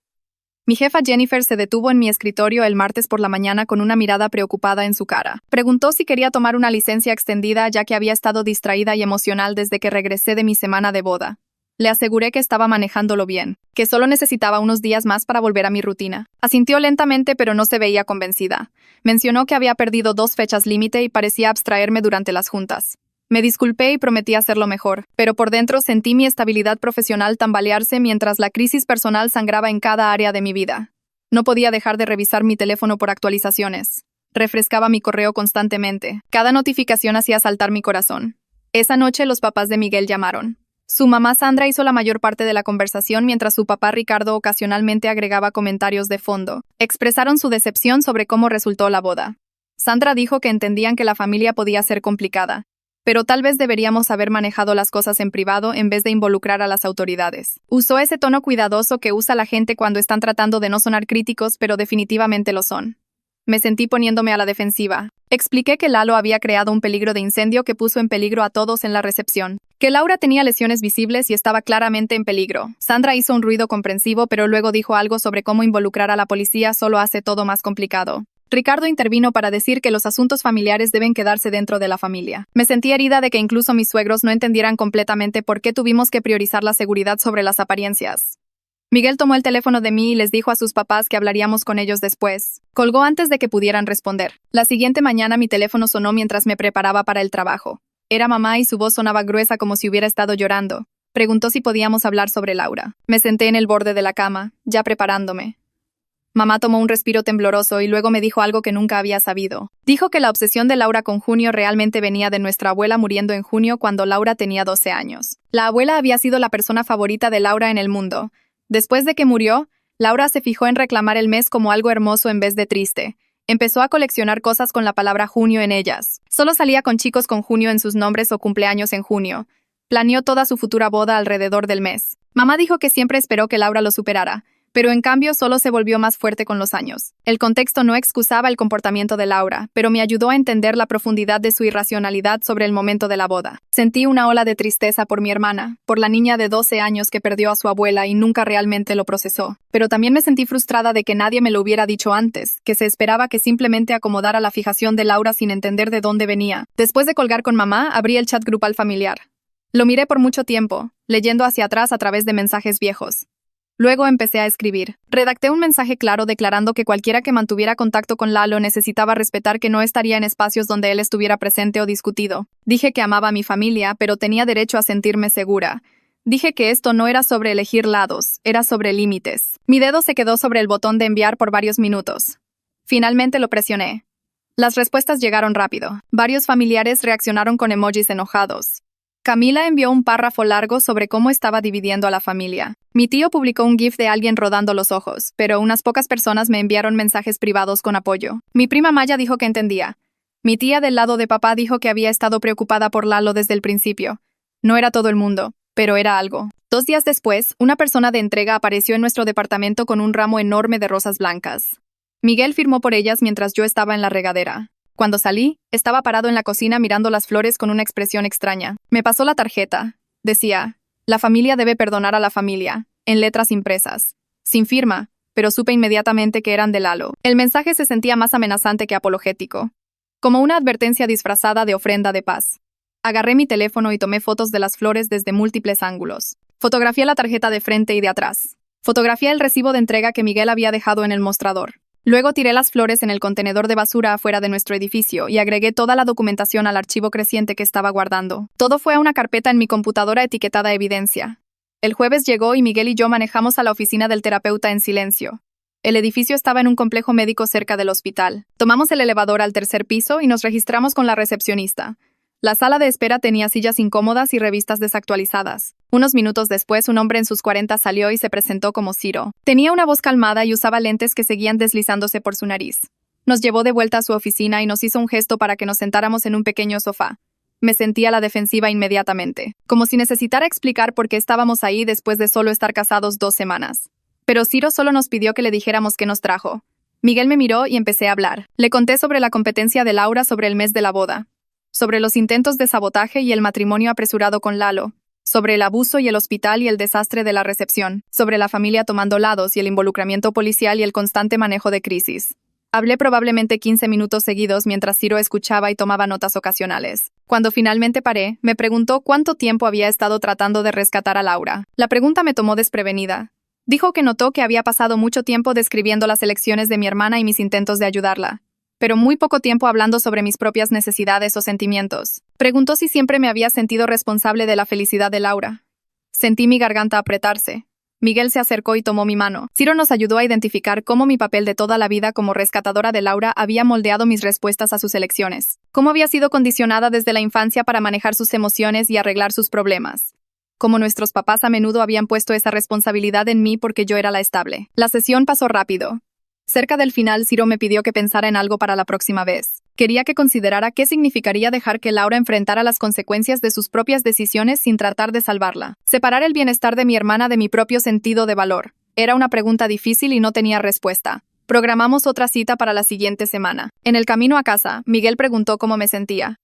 Mi jefa Jennifer se detuvo en mi escritorio el martes por la mañana con una mirada preocupada en su cara. Preguntó si quería tomar una licencia extendida ya que había estado distraída y emocional desde que regresé de mi semana de boda. Le aseguré que estaba manejándolo bien, que solo necesitaba unos días más para volver a mi rutina. Asintió lentamente, pero no se veía convencida. Mencionó que había perdido 2 fechas límite y parecía abstraerme durante las juntas. Me disculpé y prometí hacerlo mejor, pero por dentro sentí mi estabilidad profesional tambalearse mientras la crisis personal sangraba en cada área de mi vida. No podía dejar de revisar mi teléfono por actualizaciones. Refrescaba mi correo constantemente. Cada notificación hacía saltar mi corazón. Esa noche los papás de Miguel llamaron. Su mamá Sandra hizo la mayor parte de la conversación mientras su papá Ricardo ocasionalmente agregaba comentarios de fondo. Expresaron su decepción sobre cómo resultó la boda. Sandra dijo que entendían que la familia podía ser complicada, pero tal vez deberíamos haber manejado las cosas en privado en vez de involucrar a las autoridades. Usó ese tono cuidadoso que usa la gente cuando están tratando de no sonar críticos, pero definitivamente lo son. Me sentí poniéndome a la defensiva. Expliqué que Lalo había creado un peligro de incendio que puso en peligro a todos en la recepción. Que Laura tenía lesiones visibles y estaba claramente en peligro. Sandra hizo un ruido comprensivo, pero luego dijo algo sobre cómo involucrar a la policía solo hace todo más complicado. Ricardo intervino para decir que los asuntos familiares deben quedarse dentro de la familia. Me sentí herida de que incluso mis suegros no entendieran completamente por qué tuvimos que priorizar la seguridad sobre las apariencias. Miguel tomó el teléfono de mí y les dijo a sus papás que hablaríamos con ellos después. Colgó antes de que pudieran responder. La siguiente mañana mi teléfono sonó mientras me preparaba para el trabajo. Era mamá y su voz sonaba gruesa como si hubiera estado llorando. Preguntó si podíamos hablar sobre Laura. Me senté en el borde de la cama, ya preparándome. Mamá tomó un respiro tembloroso y luego me dijo algo que nunca había sabido. Dijo que la obsesión de Laura con Junio realmente venía de nuestra abuela muriendo en junio cuando Laura tenía 12 años. La abuela había sido la persona favorita de Laura en el mundo. Después de que murió, Laura se fijó en reclamar el mes como algo hermoso en vez de triste. Empezó a coleccionar cosas con la palabra junio en ellas. Solo salía con chicos con junio en sus nombres o cumpleaños en junio. Planeó toda su futura boda alrededor del mes. Mamá dijo que siempre esperó que Laura lo superara, pero en cambio solo se volvió más fuerte con los años. El contexto no excusaba el comportamiento de Laura, pero me ayudó a entender la profundidad de su irracionalidad sobre el momento de la boda. Sentí una ola de tristeza por mi hermana, por la niña de 12 años que perdió a su abuela y nunca realmente lo procesó. Pero también me sentí frustrada de que nadie me lo hubiera dicho antes, que se esperaba que simplemente acomodara la fijación de Laura sin entender de dónde venía. Después de colgar con mamá, abrí el chat grupal familiar. Lo miré por mucho tiempo, leyendo hacia atrás a través de mensajes viejos. Luego empecé a escribir. Redacté un mensaje claro declarando que cualquiera que mantuviera contacto con Lalo necesitaba respetar que no estaría en espacios donde él estuviera presente o discutido. Dije que amaba a mi familia, pero tenía derecho a sentirme segura. Dije que esto no era sobre elegir lados, era sobre límites. Mi dedo se quedó sobre el botón de enviar por varios minutos. Finalmente lo presioné. Las respuestas llegaron rápido. Varios familiares reaccionaron con emojis enojados. Camila envió un párrafo largo sobre cómo estaba dividiendo a la familia. Mi tío publicó un GIF de alguien rodando los ojos, pero unas pocas personas me enviaron mensajes privados con apoyo. Mi prima Maya dijo que entendía. Mi tía del lado de papá dijo que había estado preocupada por Lalo desde el principio. No era todo el mundo, pero era algo. 2 días después, una persona de entrega apareció en nuestro departamento con un ramo enorme de rosas blancas. Miguel firmó por ellas mientras yo estaba en la regadera. Cuando salí, estaba parado en la cocina mirando las flores con una expresión extraña. Me pasó la tarjeta. Decía, la familia debe perdonar a la familia, en letras impresas. Sin firma, pero supe inmediatamente que eran de Lalo. El mensaje se sentía más amenazante que apologético, como una advertencia disfrazada de ofrenda de paz. Agarré mi teléfono y tomé fotos de las flores desde múltiples ángulos. Fotografié la tarjeta de frente y de atrás. Fotografié el recibo de entrega que Miguel había dejado en el mostrador. Luego tiré las flores en el contenedor de basura afuera de nuestro edificio y agregué toda la documentación al archivo creciente que estaba guardando. Todo fue a una carpeta en mi computadora etiquetada Evidencia. El jueves llegó y Miguel y yo manejamos a la oficina del terapeuta en silencio. El edificio estaba en un complejo médico cerca del hospital. Tomamos el elevador al 3er piso y nos registramos con la recepcionista. La sala de espera tenía sillas incómodas y revistas desactualizadas. Unos minutos después, un hombre en sus 40 salió y se presentó como Ciro. Tenía una voz calmada y usaba lentes que seguían deslizándose por su nariz. Nos llevó de vuelta a su oficina y nos hizo un gesto para que nos sentáramos en un pequeño sofá. Me sentí a la defensiva inmediatamente, como si necesitara explicar por qué estábamos ahí después de solo estar casados 2 semanas. Pero Ciro solo nos pidió que le dijéramos qué nos trajo. Miguel me miró y empecé a hablar. Le conté sobre la competencia de Laura sobre el mes de la boda, sobre los intentos de sabotaje y el matrimonio apresurado con Lalo, sobre el abuso y el hospital y el desastre de la recepción, sobre la familia tomando lados y el involucramiento policial y el constante manejo de crisis. Hablé probablemente 15 minutos seguidos mientras Ciro escuchaba y tomaba notas ocasionales. Cuando finalmente paré, me preguntó cuánto tiempo había estado tratando de rescatar a Laura. La pregunta me tomó desprevenida. Dijo que notó que había pasado mucho tiempo describiendo las elecciones de mi hermana y mis intentos de ayudarla, pero muy poco tiempo hablando sobre mis propias necesidades o sentimientos. Preguntó si siempre me había sentido responsable de la felicidad de Laura. Sentí mi garganta apretarse. Miguel se acercó y tomó mi mano. Ciro nos ayudó a identificar cómo mi papel de toda la vida como rescatadora de Laura había moldeado mis respuestas a sus elecciones. Cómo había sido condicionada desde la infancia para manejar sus emociones y arreglar sus problemas. Como nuestros papás a menudo habían puesto esa responsabilidad en mí porque yo era la estable. La sesión pasó rápido. Cerca del final, Ciro me pidió que pensara en algo para la próxima vez. Quería que considerara qué significaría dejar que Laura enfrentara las consecuencias de sus propias decisiones sin tratar de salvarla. Separar el bienestar de mi hermana de mi propio sentido de valor. Era una pregunta difícil y no tenía respuesta. Programamos otra cita para la siguiente semana. En el camino a casa, Miguel preguntó cómo me sentía.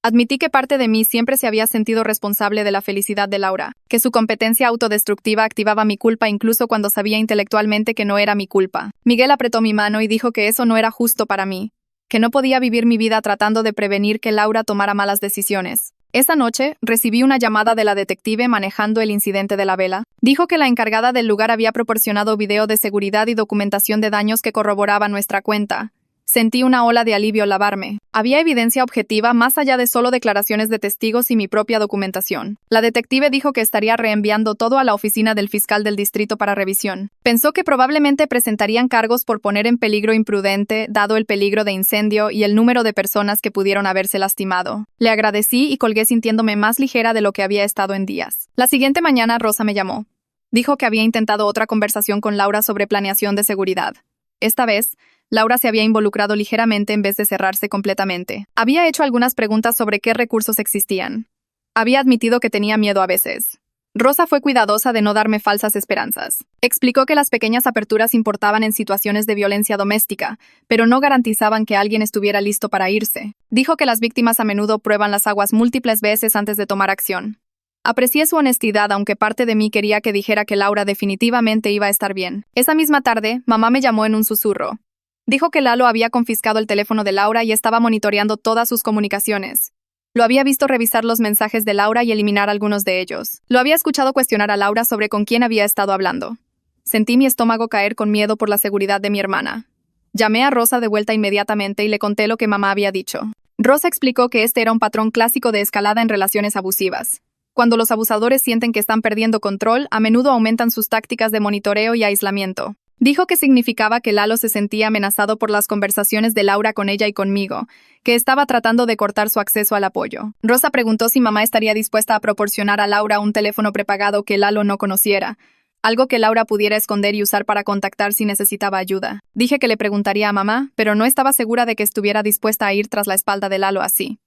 Admití que parte de mí siempre se había sentido responsable de la felicidad de Laura, que su competencia autodestructiva activaba mi culpa incluso cuando sabía intelectualmente que no era mi culpa. Miguel apretó mi mano y dijo que eso no era justo para mí, que no podía vivir mi vida tratando de prevenir que Laura tomara malas decisiones. Esa noche, recibí una llamada de la detective manejando el incidente de la vela. Dijo que la encargada del lugar había proporcionado video de seguridad y documentación de daños que corroboraba nuestra cuenta. Sentí una ola de alivio al lavarme. Había evidencia objetiva más allá de solo declaraciones de testigos y mi propia documentación. La detective dijo que estaría reenviando todo a la oficina del fiscal del distrito para revisión. Pensó que probablemente presentarían cargos por poner en peligro imprudente, dado el peligro de incendio y el número de personas que pudieron haberse lastimado. Le agradecí y colgué sintiéndome más ligera de lo que había estado en días. La siguiente mañana Rosa me llamó. Dijo que había intentado otra conversación con Laura sobre planeación de seguridad. Esta vez, Laura se había involucrado ligeramente en vez de cerrarse completamente. Había hecho algunas preguntas sobre qué recursos existían. Había admitido que tenía miedo a veces. Rosa fue cuidadosa de no darme falsas esperanzas. Explicó que las pequeñas aperturas importaban en situaciones de violencia doméstica, pero no garantizaban que alguien estuviera listo para irse. Dijo que las víctimas a menudo prueban las aguas múltiples veces antes de tomar acción. Aprecié su honestidad, aunque parte de mí quería que dijera que Laura definitivamente iba a estar bien. Esa misma tarde, mamá me llamó en un susurro. Dijo que Lalo había confiscado el teléfono de Laura y estaba monitoreando todas sus comunicaciones. Lo había visto revisar los mensajes de Laura y eliminar algunos de ellos. Lo había escuchado cuestionar a Laura sobre con quién había estado hablando. Sentí mi estómago caer con miedo por la seguridad de mi hermana. Llamé a Rosa de vuelta inmediatamente y le conté lo que mamá había dicho. Rosa explicó que este era un patrón clásico de escalada en relaciones abusivas. Cuando los abusadores sienten que están perdiendo control, a menudo aumentan sus tácticas de monitoreo y aislamiento. Dijo que significaba que Lalo se sentía amenazado por las conversaciones de Laura con ella y conmigo, que estaba tratando de cortar su acceso al apoyo. Rosa preguntó si mamá estaría dispuesta a proporcionar a Laura un teléfono prepagado que Lalo no conociera, algo que Laura pudiera esconder y usar para contactar si necesitaba ayuda. Dije que le preguntaría a mamá, pero no estaba segura de que estuviera dispuesta a ir tras la espalda de Lalo así.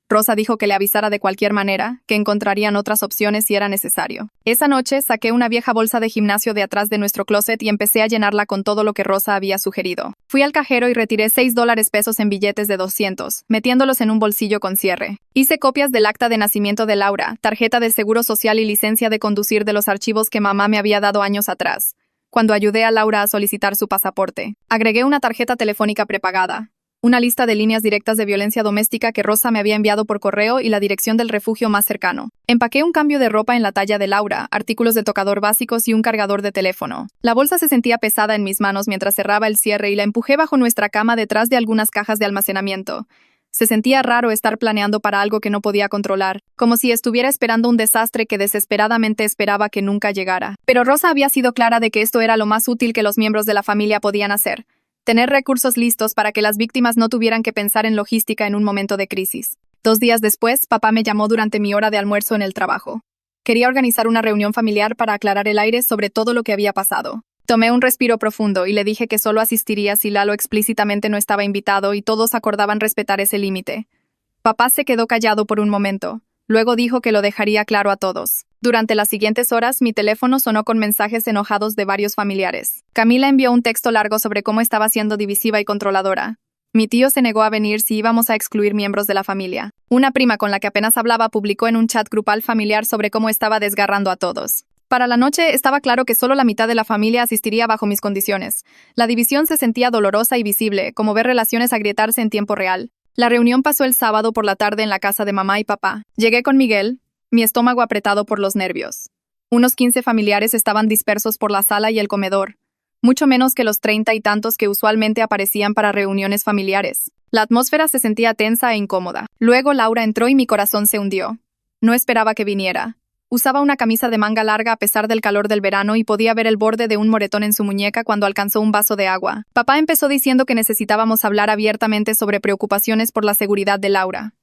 Rosa dijo que le avisara de cualquier manera, que encontrarían otras opciones si era necesario. Esa noche saqué una vieja bolsa de gimnasio de atrás de nuestro closet y empecé a llenarla con todo lo que Rosa había sugerido. Fui al cajero y retiré $6 en billetes de 200, metiéndolos en un bolsillo con cierre. Hice copias del acta de nacimiento de Laura, tarjeta de seguro social y licencia de conducir de los archivos que mamá me había dado años atrás, cuando ayudé a Laura a solicitar su pasaporte. Agregué una tarjeta telefónica prepagada, una lista de líneas directas de violencia doméstica que Rosa me había enviado por correo y la dirección del refugio más cercano. Empaqué un cambio de ropa en la talla de Laura, artículos de tocador básicos y un cargador de teléfono. La bolsa se sentía pesada en mis manos mientras cerraba el cierre y la empujé bajo nuestra cama detrás de algunas cajas de almacenamiento. Se sentía raro estar planeando para algo que no podía controlar, como si estuviera esperando un desastre que desesperadamente esperaba que nunca llegara. Pero Rosa había sido clara de que esto era lo más útil que los miembros de la familia podían hacer. Tener recursos listos para que las víctimas no tuvieran que pensar en logística en un momento de crisis. 2 días después, papá me llamó durante mi hora de almuerzo en el trabajo. Quería organizar una reunión familiar para aclarar el aire sobre todo lo que había pasado. Tomé un respiro profundo y le dije que solo asistiría si Lalo explícitamente no estaba invitado y todos acordaban respetar ese límite. Papá se quedó callado por un momento. Luego dijo que lo dejaría claro a todos. Durante las siguientes horas, mi teléfono sonó con mensajes enojados de varios familiares. Camila envió un texto largo sobre cómo estaba siendo divisiva y controladora. Mi tío se negó a venir si íbamos a excluir miembros de la familia. Una prima con la que apenas hablaba publicó en un chat grupal familiar sobre cómo estaba desgarrando a todos. Para la noche estaba claro que solo la mitad de la familia asistiría bajo mis condiciones. La división se sentía dolorosa y visible, como ver relaciones agrietarse en tiempo real. La reunión pasó el sábado por la tarde en la casa de mamá y papá. Llegué con Miguel, mi estómago apretado por los nervios. Unos 15 familiares estaban dispersos por la sala y el comedor, mucho menos que los 30 y tantos que usualmente aparecían para reuniones familiares. La atmósfera se sentía tensa e incómoda. Luego Laura entró y mi corazón se hundió. No esperaba que viniera. Usaba una camisa de manga larga a pesar del calor del verano y podía ver el borde de un moretón en su muñeca cuando alcanzó un vaso de agua. Papá empezó diciendo que necesitábamos hablar abiertamente sobre preocupaciones por la seguridad de Laura.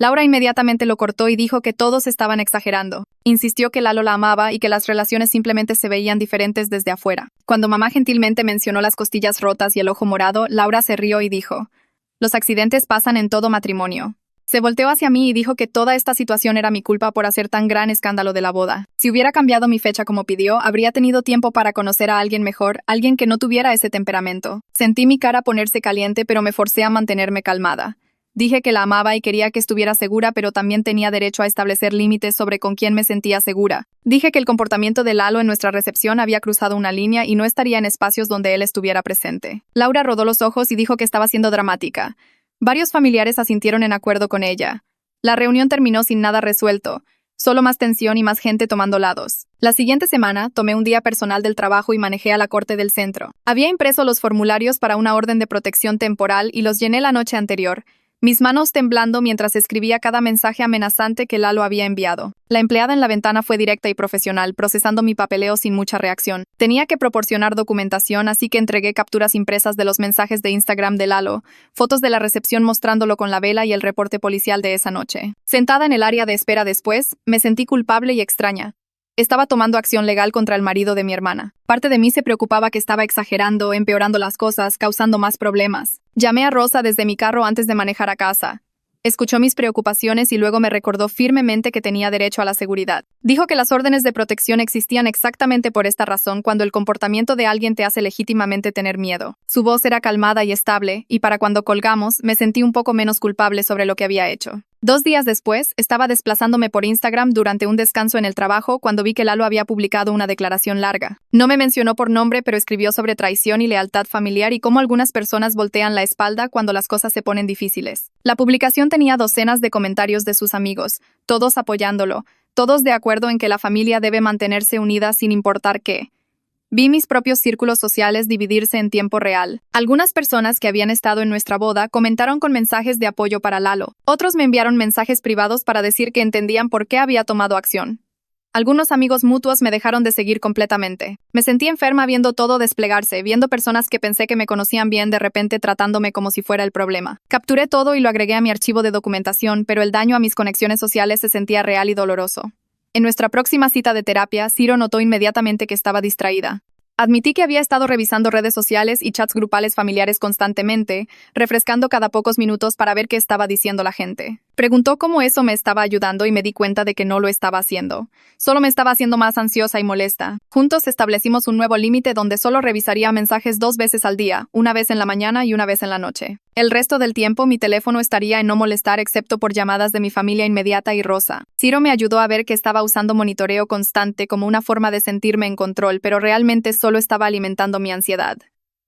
Laura inmediatamente lo cortó y dijo que todos estaban exagerando. Insistió que Lalo la amaba y que las relaciones simplemente se veían diferentes desde afuera. Cuando mamá gentilmente mencionó las costillas rotas y el ojo morado, Laura se rió y dijo: «Los accidentes pasan en todo matrimonio». Se volteó hacia mí y dijo que toda esta situación era mi culpa por hacer tan gran escándalo de la boda. Si hubiera cambiado mi fecha como pidió, habría tenido tiempo para conocer a alguien mejor, alguien que no tuviera ese temperamento. Sentí mi cara ponerse caliente, pero me forcé a mantenerme calmada. Dije que la amaba y quería que estuviera segura, pero también tenía derecho a establecer límites sobre con quién me sentía segura. Dije que el comportamiento de Lalo en nuestra recepción había cruzado una línea y no estaría en espacios donde él estuviera presente. Laura rodó los ojos y dijo que estaba siendo dramática. Varios familiares asintieron en acuerdo con ella. La reunión terminó sin nada resuelto, solo más tensión y más gente tomando lados. La siguiente semana, tomé un día personal del trabajo y manejé a la corte del centro. Había impreso los formularios para una orden de protección temporal y los llené la noche anterior, mis manos temblando mientras escribía cada mensaje amenazante que Lalo había enviado. La empleada en la ventana fue directa y profesional, procesando mi papeleo sin mucha reacción. Tenía que proporcionar documentación, así que entregué capturas impresas de los mensajes de Instagram de Lalo, fotos de la recepción mostrándolo con la vela y el reporte policial de esa noche. Sentada en el área de espera después, me sentí culpable y extraña. Estaba tomando acción legal contra el marido de mi hermana. Parte de mí se preocupaba que estaba exagerando, empeorando las cosas, causando más problemas. Llamé a Rosa desde mi carro antes de manejar a casa. Escuchó mis preocupaciones y luego me recordó firmemente que tenía derecho a la seguridad. Dijo que las órdenes de protección existían exactamente por esta razón cuando el comportamiento de alguien te hace legítimamente tener miedo. Su voz era calmada y estable, y para cuando colgamos, me sentí un poco menos culpable sobre lo que había hecho. 2 días después, estaba desplazándome por Instagram durante un descanso en el trabajo cuando vi que Lalo había publicado una declaración larga. No me mencionó por nombre, pero escribió sobre traición y lealtad familiar y cómo algunas personas voltean la espalda cuando las cosas se ponen difíciles. La publicación tenía docenas de comentarios de sus amigos, todos apoyándolo, todos de acuerdo en que la familia debe mantenerse unida sin importar qué. Vi mis propios círculos sociales dividirse en tiempo real. Algunas personas que habían estado en nuestra boda comentaron con mensajes de apoyo para Lalo. Otros me enviaron mensajes privados para decir que entendían por qué había tomado acción. Algunos amigos mutuos me dejaron de seguir completamente. Me sentí enferma viendo todo desplegarse, viendo personas que pensé que me conocían bien de repente tratándome como si fuera el problema. Capturé todo y lo agregué a mi archivo de documentación, pero el daño a mis conexiones sociales se sentía real y doloroso. En nuestra próxima cita de terapia, Ciro notó inmediatamente que estaba distraída. Admití que había estado revisando redes sociales y chats grupales familiares constantemente, refrescando cada pocos minutos para ver qué estaba diciendo la gente. Preguntó cómo eso me estaba ayudando y me di cuenta de que no lo estaba haciendo. Solo me estaba haciendo más ansiosa y molesta. Juntos establecimos un nuevo límite donde solo revisaría mensajes 2 veces al día, una vez en la mañana y una vez en la noche. El resto del tiempo mi teléfono estaría en no molestar excepto por llamadas de mi familia inmediata y Rosa. Ciro me ayudó a ver que estaba usando monitoreo constante como una forma de sentirme en control, pero realmente solo estaba alimentando mi ansiedad.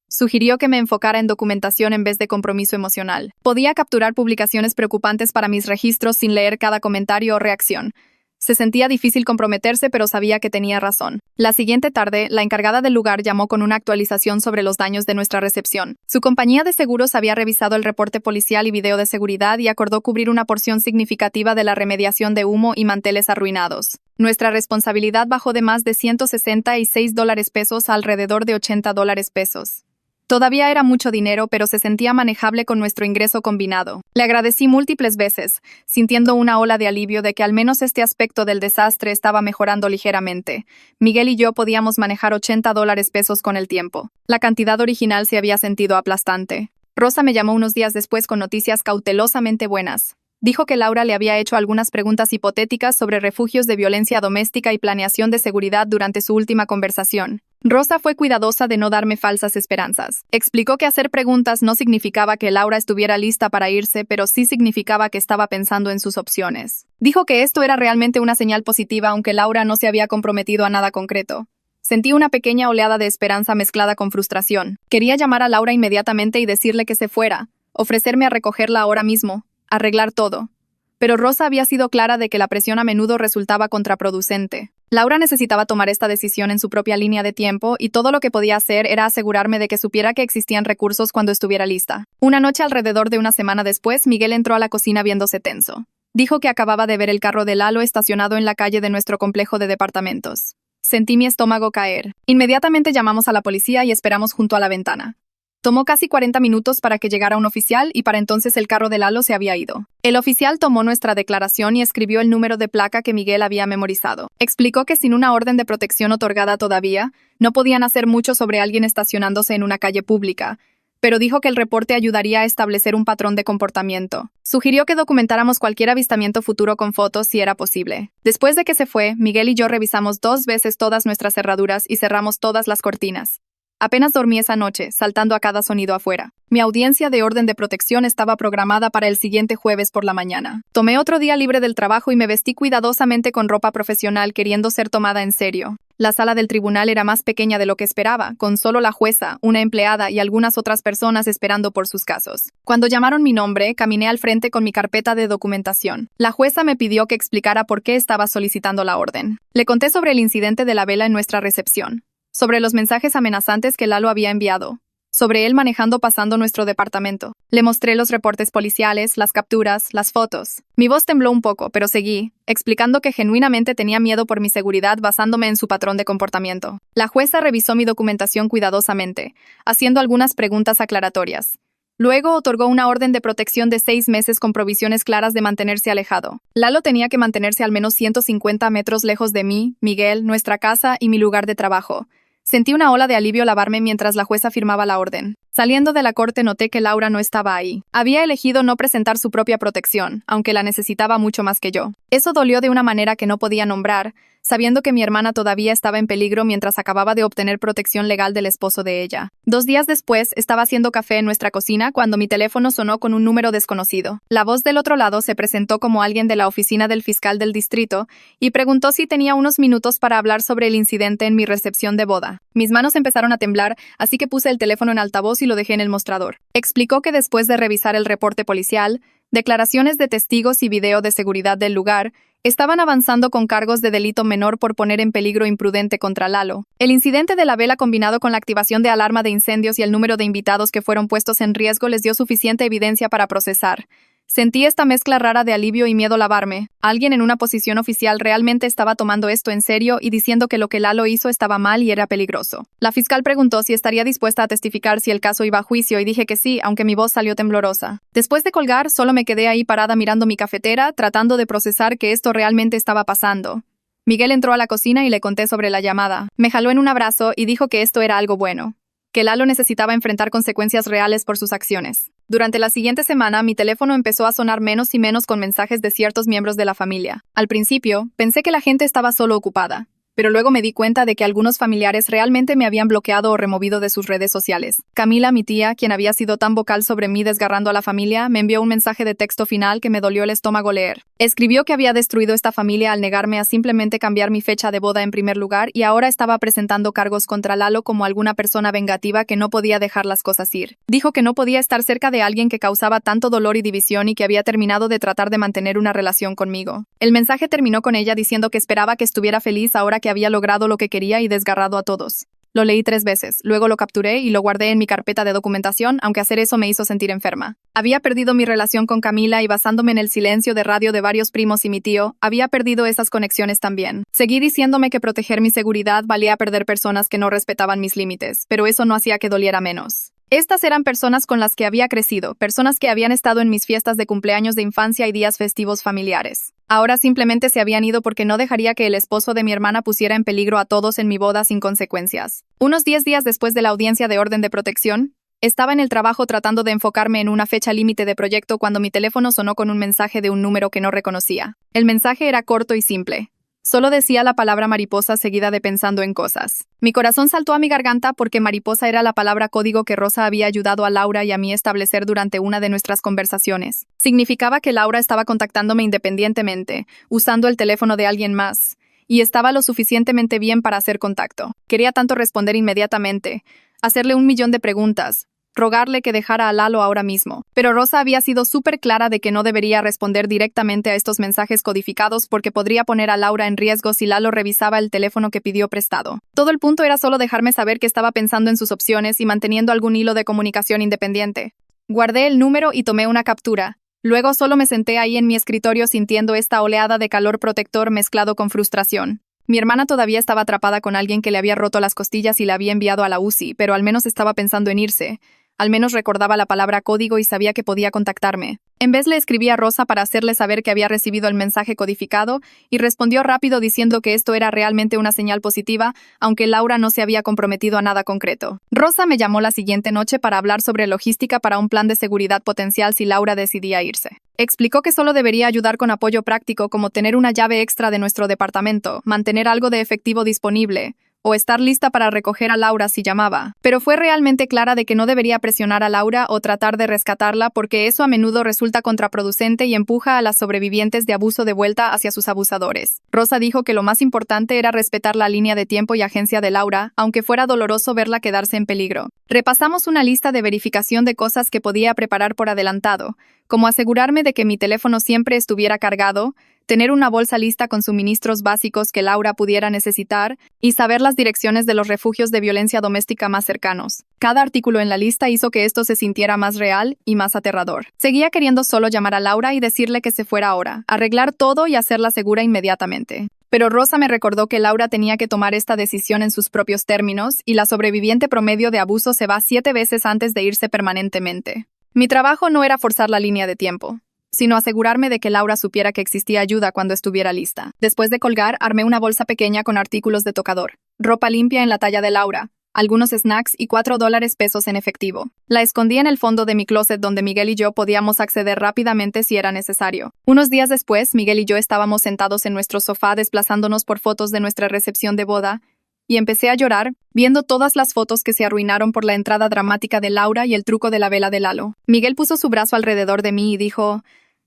Sugirió que me enfocara en documentación en vez de compromiso emocional. Podía capturar publicaciones preocupantes para mis registros sin leer cada comentario o reacción. Se sentía difícil comprometerse, pero sabía que tenía razón. La siguiente tarde, la encargada del lugar llamó con una actualización sobre los daños de nuestra recepción. Su compañía de seguros había revisado el reporte policial y video de seguridad y acordó cubrir una porción significativa de la remediación de humo y manteles arruinados. Nuestra responsabilidad bajó de más de $166 a alrededor de $80. Todavía era mucho dinero, pero se sentía manejable con nuestro ingreso combinado. Le agradecí múltiples veces, sintiendo una ola de alivio de que al menos este aspecto del desastre estaba mejorando ligeramente. Miguel y yo podíamos manejar $80 con el tiempo. La cantidad original se había sentido aplastante. Rosa me llamó unos días después con noticias cautelosamente buenas. Dijo que Laura le había hecho algunas preguntas hipotéticas sobre refugios de violencia doméstica y planeación de seguridad durante su última conversación. Rosa fue cuidadosa de no darme falsas esperanzas. Explicó que hacer preguntas no significaba que Laura estuviera lista para irse, pero sí significaba que estaba pensando en sus opciones. Dijo que esto era realmente una señal positiva, aunque Laura no se había comprometido a nada concreto. Sentí una pequeña oleada de esperanza mezclada con frustración. Quería llamar a Laura inmediatamente y decirle que se fuera, ofrecerme a recogerla ahora mismo, arreglar todo. Pero Rosa había sido clara de que la presión a menudo resultaba contraproducente. Laura necesitaba tomar esta decisión en su propia línea de tiempo y todo lo que podía hacer era asegurarme de que supiera que existían recursos cuando estuviera lista. Una noche alrededor de una semana después, Miguel entró a la cocina viéndose tenso. Dijo que acababa de ver el carro de Lalo estacionado en la calle de nuestro complejo de departamentos. Sentí mi estómago caer. Inmediatamente llamamos a la policía y esperamos junto a la ventana. Tomó casi 40 minutos para que llegara un oficial y para entonces el carro de Lalo se había ido. El oficial tomó nuestra declaración y escribió el número de placa que Miguel había memorizado. Explicó que sin una orden de protección otorgada todavía, no podían hacer mucho sobre alguien estacionándose en una calle pública, pero dijo que el reporte ayudaría a establecer un patrón de comportamiento. Sugirió que documentáramos cualquier avistamiento futuro con fotos si era posible. Después de que se fue, Miguel y yo revisamos 2 veces todas nuestras cerraduras y cerramos todas las cortinas. Apenas dormí esa noche, saltando a cada sonido afuera. Mi audiencia de orden de protección estaba programada para el siguiente jueves por la mañana. Tomé otro día libre del trabajo y me vestí cuidadosamente con ropa profesional, queriendo ser tomada en serio. La sala del tribunal era más pequeña de lo que esperaba, con solo la jueza, una empleada y algunas otras personas esperando por sus casos. Cuando llamaron mi nombre, caminé al frente con mi carpeta de documentación. La jueza me pidió que explicara por qué estaba solicitando la orden. Le conté sobre el incidente de la vela en nuestra recepción, sobre los mensajes amenazantes que Lalo había enviado, sobre él manejando pasando nuestro departamento. Le mostré los reportes policiales, las capturas, las fotos. Mi voz tembló un poco, pero seguí, explicando que genuinamente tenía miedo por mi seguridad basándome en su patrón de comportamiento. La jueza revisó mi documentación cuidadosamente, haciendo algunas preguntas aclaratorias. Luego otorgó una orden de protección de 6 meses con provisiones claras de mantenerse alejado. Lalo tenía que mantenerse al menos 150 metros lejos de mí, Miguel, nuestra casa y mi lugar de trabajo. Sentí una ola de alivio al lavarme mientras la jueza firmaba la orden. Saliendo de la corte noté que Laura no estaba ahí. Había elegido no presentar su propia protección, aunque la necesitaba mucho más que yo. Eso dolió de una manera que no podía nombrar, sabiendo que mi hermana todavía estaba en peligro mientras acababa de obtener protección legal del esposo de ella. 2 días después, estaba haciendo café en nuestra cocina cuando mi teléfono sonó con un número desconocido. La voz del otro lado se presentó como alguien de la oficina del fiscal del distrito y preguntó si tenía unos minutos para hablar sobre el incidente en mi recepción de boda. Mis manos empezaron a temblar, así que puse el teléfono en altavoz y lo dejé en el mostrador. Explicó que después de revisar el reporte policial, declaraciones de testigos y video de seguridad del lugar, estaban avanzando con cargos de delito menor por poner en peligro imprudente contra Lalo. El incidente de la vela combinado con la activación de alarma de incendios y el número de invitados que fueron puestos en riesgo les dio suficiente evidencia para procesar. Sentí esta mezcla rara de alivio y miedo lavarme. Alguien en una posición oficial realmente estaba tomando esto en serio y diciendo que lo que Lalo hizo estaba mal y era peligroso. La fiscal preguntó si estaría dispuesta a testificar si el caso iba a juicio y dije que sí, aunque mi voz salió temblorosa. Después de colgar, solo me quedé ahí parada mirando mi cafetera, tratando de procesar que esto realmente estaba pasando. Miguel entró a la cocina y le conté sobre la llamada. Me jaló en un abrazo y dijo que esto era algo bueno, que Lalo necesitaba enfrentar consecuencias reales por sus acciones. Durante la siguiente semana, mi teléfono empezó a sonar menos y menos con mensajes de ciertos miembros de la familia. Al principio, pensé que la gente estaba solo ocupada, pero luego me di cuenta de que algunos familiares realmente me habían bloqueado o removido de sus redes sociales. Camila, mi tía, quien había sido tan vocal sobre mí desgarrando a la familia, me envió un mensaje de texto final que me dolió el estómago leer. Escribió que había destruido esta familia al negarme a simplemente cambiar mi fecha de boda en primer lugar y ahora estaba presentando cargos contra Lalo como alguna persona vengativa que no podía dejar las cosas ir. Dijo que no podía estar cerca de alguien que causaba tanto dolor y división y que había terminado de tratar de mantener una relación conmigo. El mensaje terminó con ella diciendo que esperaba que estuviera feliz ahora que había logrado lo que quería y desgarrado a todos. Lo leí 3 veces, luego lo capturé y lo guardé en mi carpeta de documentación, aunque hacer eso me hizo sentir enferma. Había perdido mi relación con Camila y basándome en el silencio de radio de varios primos y mi tío, había perdido esas conexiones también. Seguí diciéndome que proteger mi seguridad valía perder personas que no respetaban mis límites, pero eso no hacía que doliera menos. Estas eran personas con las que había crecido, personas que habían estado en mis fiestas de cumpleaños de infancia y días festivos familiares. Ahora simplemente se habían ido porque no dejaría que el esposo de mi hermana pusiera en peligro a todos en mi boda sin consecuencias. Unos 10 días después de la audiencia de orden de protección, estaba en el trabajo tratando de enfocarme en una fecha límite de proyecto cuando mi teléfono sonó con un mensaje de un número que no reconocía. El mensaje era corto y simple. Solo decía la palabra mariposa seguida de pensando en cosas. Mi corazón saltó a mi garganta porque mariposa era la palabra código que Rosa había ayudado a Laura y a mí establecer durante una de nuestras conversaciones. Significaba que Laura estaba contactándome independientemente, usando el teléfono de alguien más, y estaba lo suficientemente bien para hacer contacto. Quería tanto responder inmediatamente, hacerle 1.000.000 de preguntas, rogarle que dejara a Lalo ahora mismo. Pero Rosa había sido súper clara de que no debería responder directamente a estos mensajes codificados porque podría poner a Laura en riesgo si Lalo revisaba el teléfono que pidió prestado. Todo el punto era solo dejarme saber que estaba pensando en sus opciones y manteniendo algún hilo de comunicación independiente. Guardé el número y tomé una captura. Luego solo me senté ahí en mi escritorio sintiendo esta oleada de calor protector mezclado con frustración. Mi hermana todavía estaba atrapada con alguien que le había roto las costillas y la había enviado a la UCI, pero al menos estaba pensando en irse. Al menos recordaba la palabra código y sabía que podía contactarme. En vez le escribí a Rosa para hacerle saber que había recibido el mensaje codificado y respondió rápido diciendo que esto era realmente una señal positiva, aunque Laura no se había comprometido a nada concreto. Rosa me llamó la siguiente noche para hablar sobre logística para un plan de seguridad potencial si Laura decidía irse. Explicó que solo debería ayudar con apoyo práctico como tener una llave extra de nuestro departamento, mantener algo de efectivo disponible, o estar lista para recoger a Laura si llamaba. Pero fue realmente clara de que no debería presionar a Laura o tratar de rescatarla porque eso a menudo resulta contraproducente y empuja a las sobrevivientes de abuso de vuelta hacia sus abusadores. Rosa dijo que lo más importante era respetar la línea de tiempo y agencia de Laura, aunque fuera doloroso verla quedarse en peligro. Repasamos una lista de verificación de cosas que podía preparar por adelantado, como asegurarme de que mi teléfono siempre estuviera cargado, tener una bolsa lista con suministros básicos que Laura pudiera necesitar y saber las direcciones de los refugios de violencia doméstica más cercanos. Cada artículo en la lista hizo que esto se sintiera más real y más aterrador. Seguía queriendo solo llamar a Laura y decirle que se fuera ahora, arreglar todo y hacerla segura inmediatamente. Pero Rosa me recordó que Laura tenía que tomar esta decisión en sus propios términos y la sobreviviente promedio de abuso se va 7 veces antes de irse permanentemente. Mi trabajo no era forzar la línea de tiempo, sino asegurarme de que Laura supiera que existía ayuda cuando estuviera lista. Después de colgar, armé una bolsa pequeña con artículos de tocador, ropa limpia en la talla de Laura, algunos snacks y $4 en efectivo. La escondí en el fondo de mi closet donde Miguel y yo podíamos acceder rápidamente si era necesario. Unos días después, Miguel y yo estábamos sentados en nuestro sofá desplazándonos por fotos de nuestra recepción de boda, y empecé a llorar, viendo todas las fotos que se arruinaron por la entrada dramática de Laura y el truco de la vela de Lalo. Miguel puso su brazo alrededor de mí y dijo,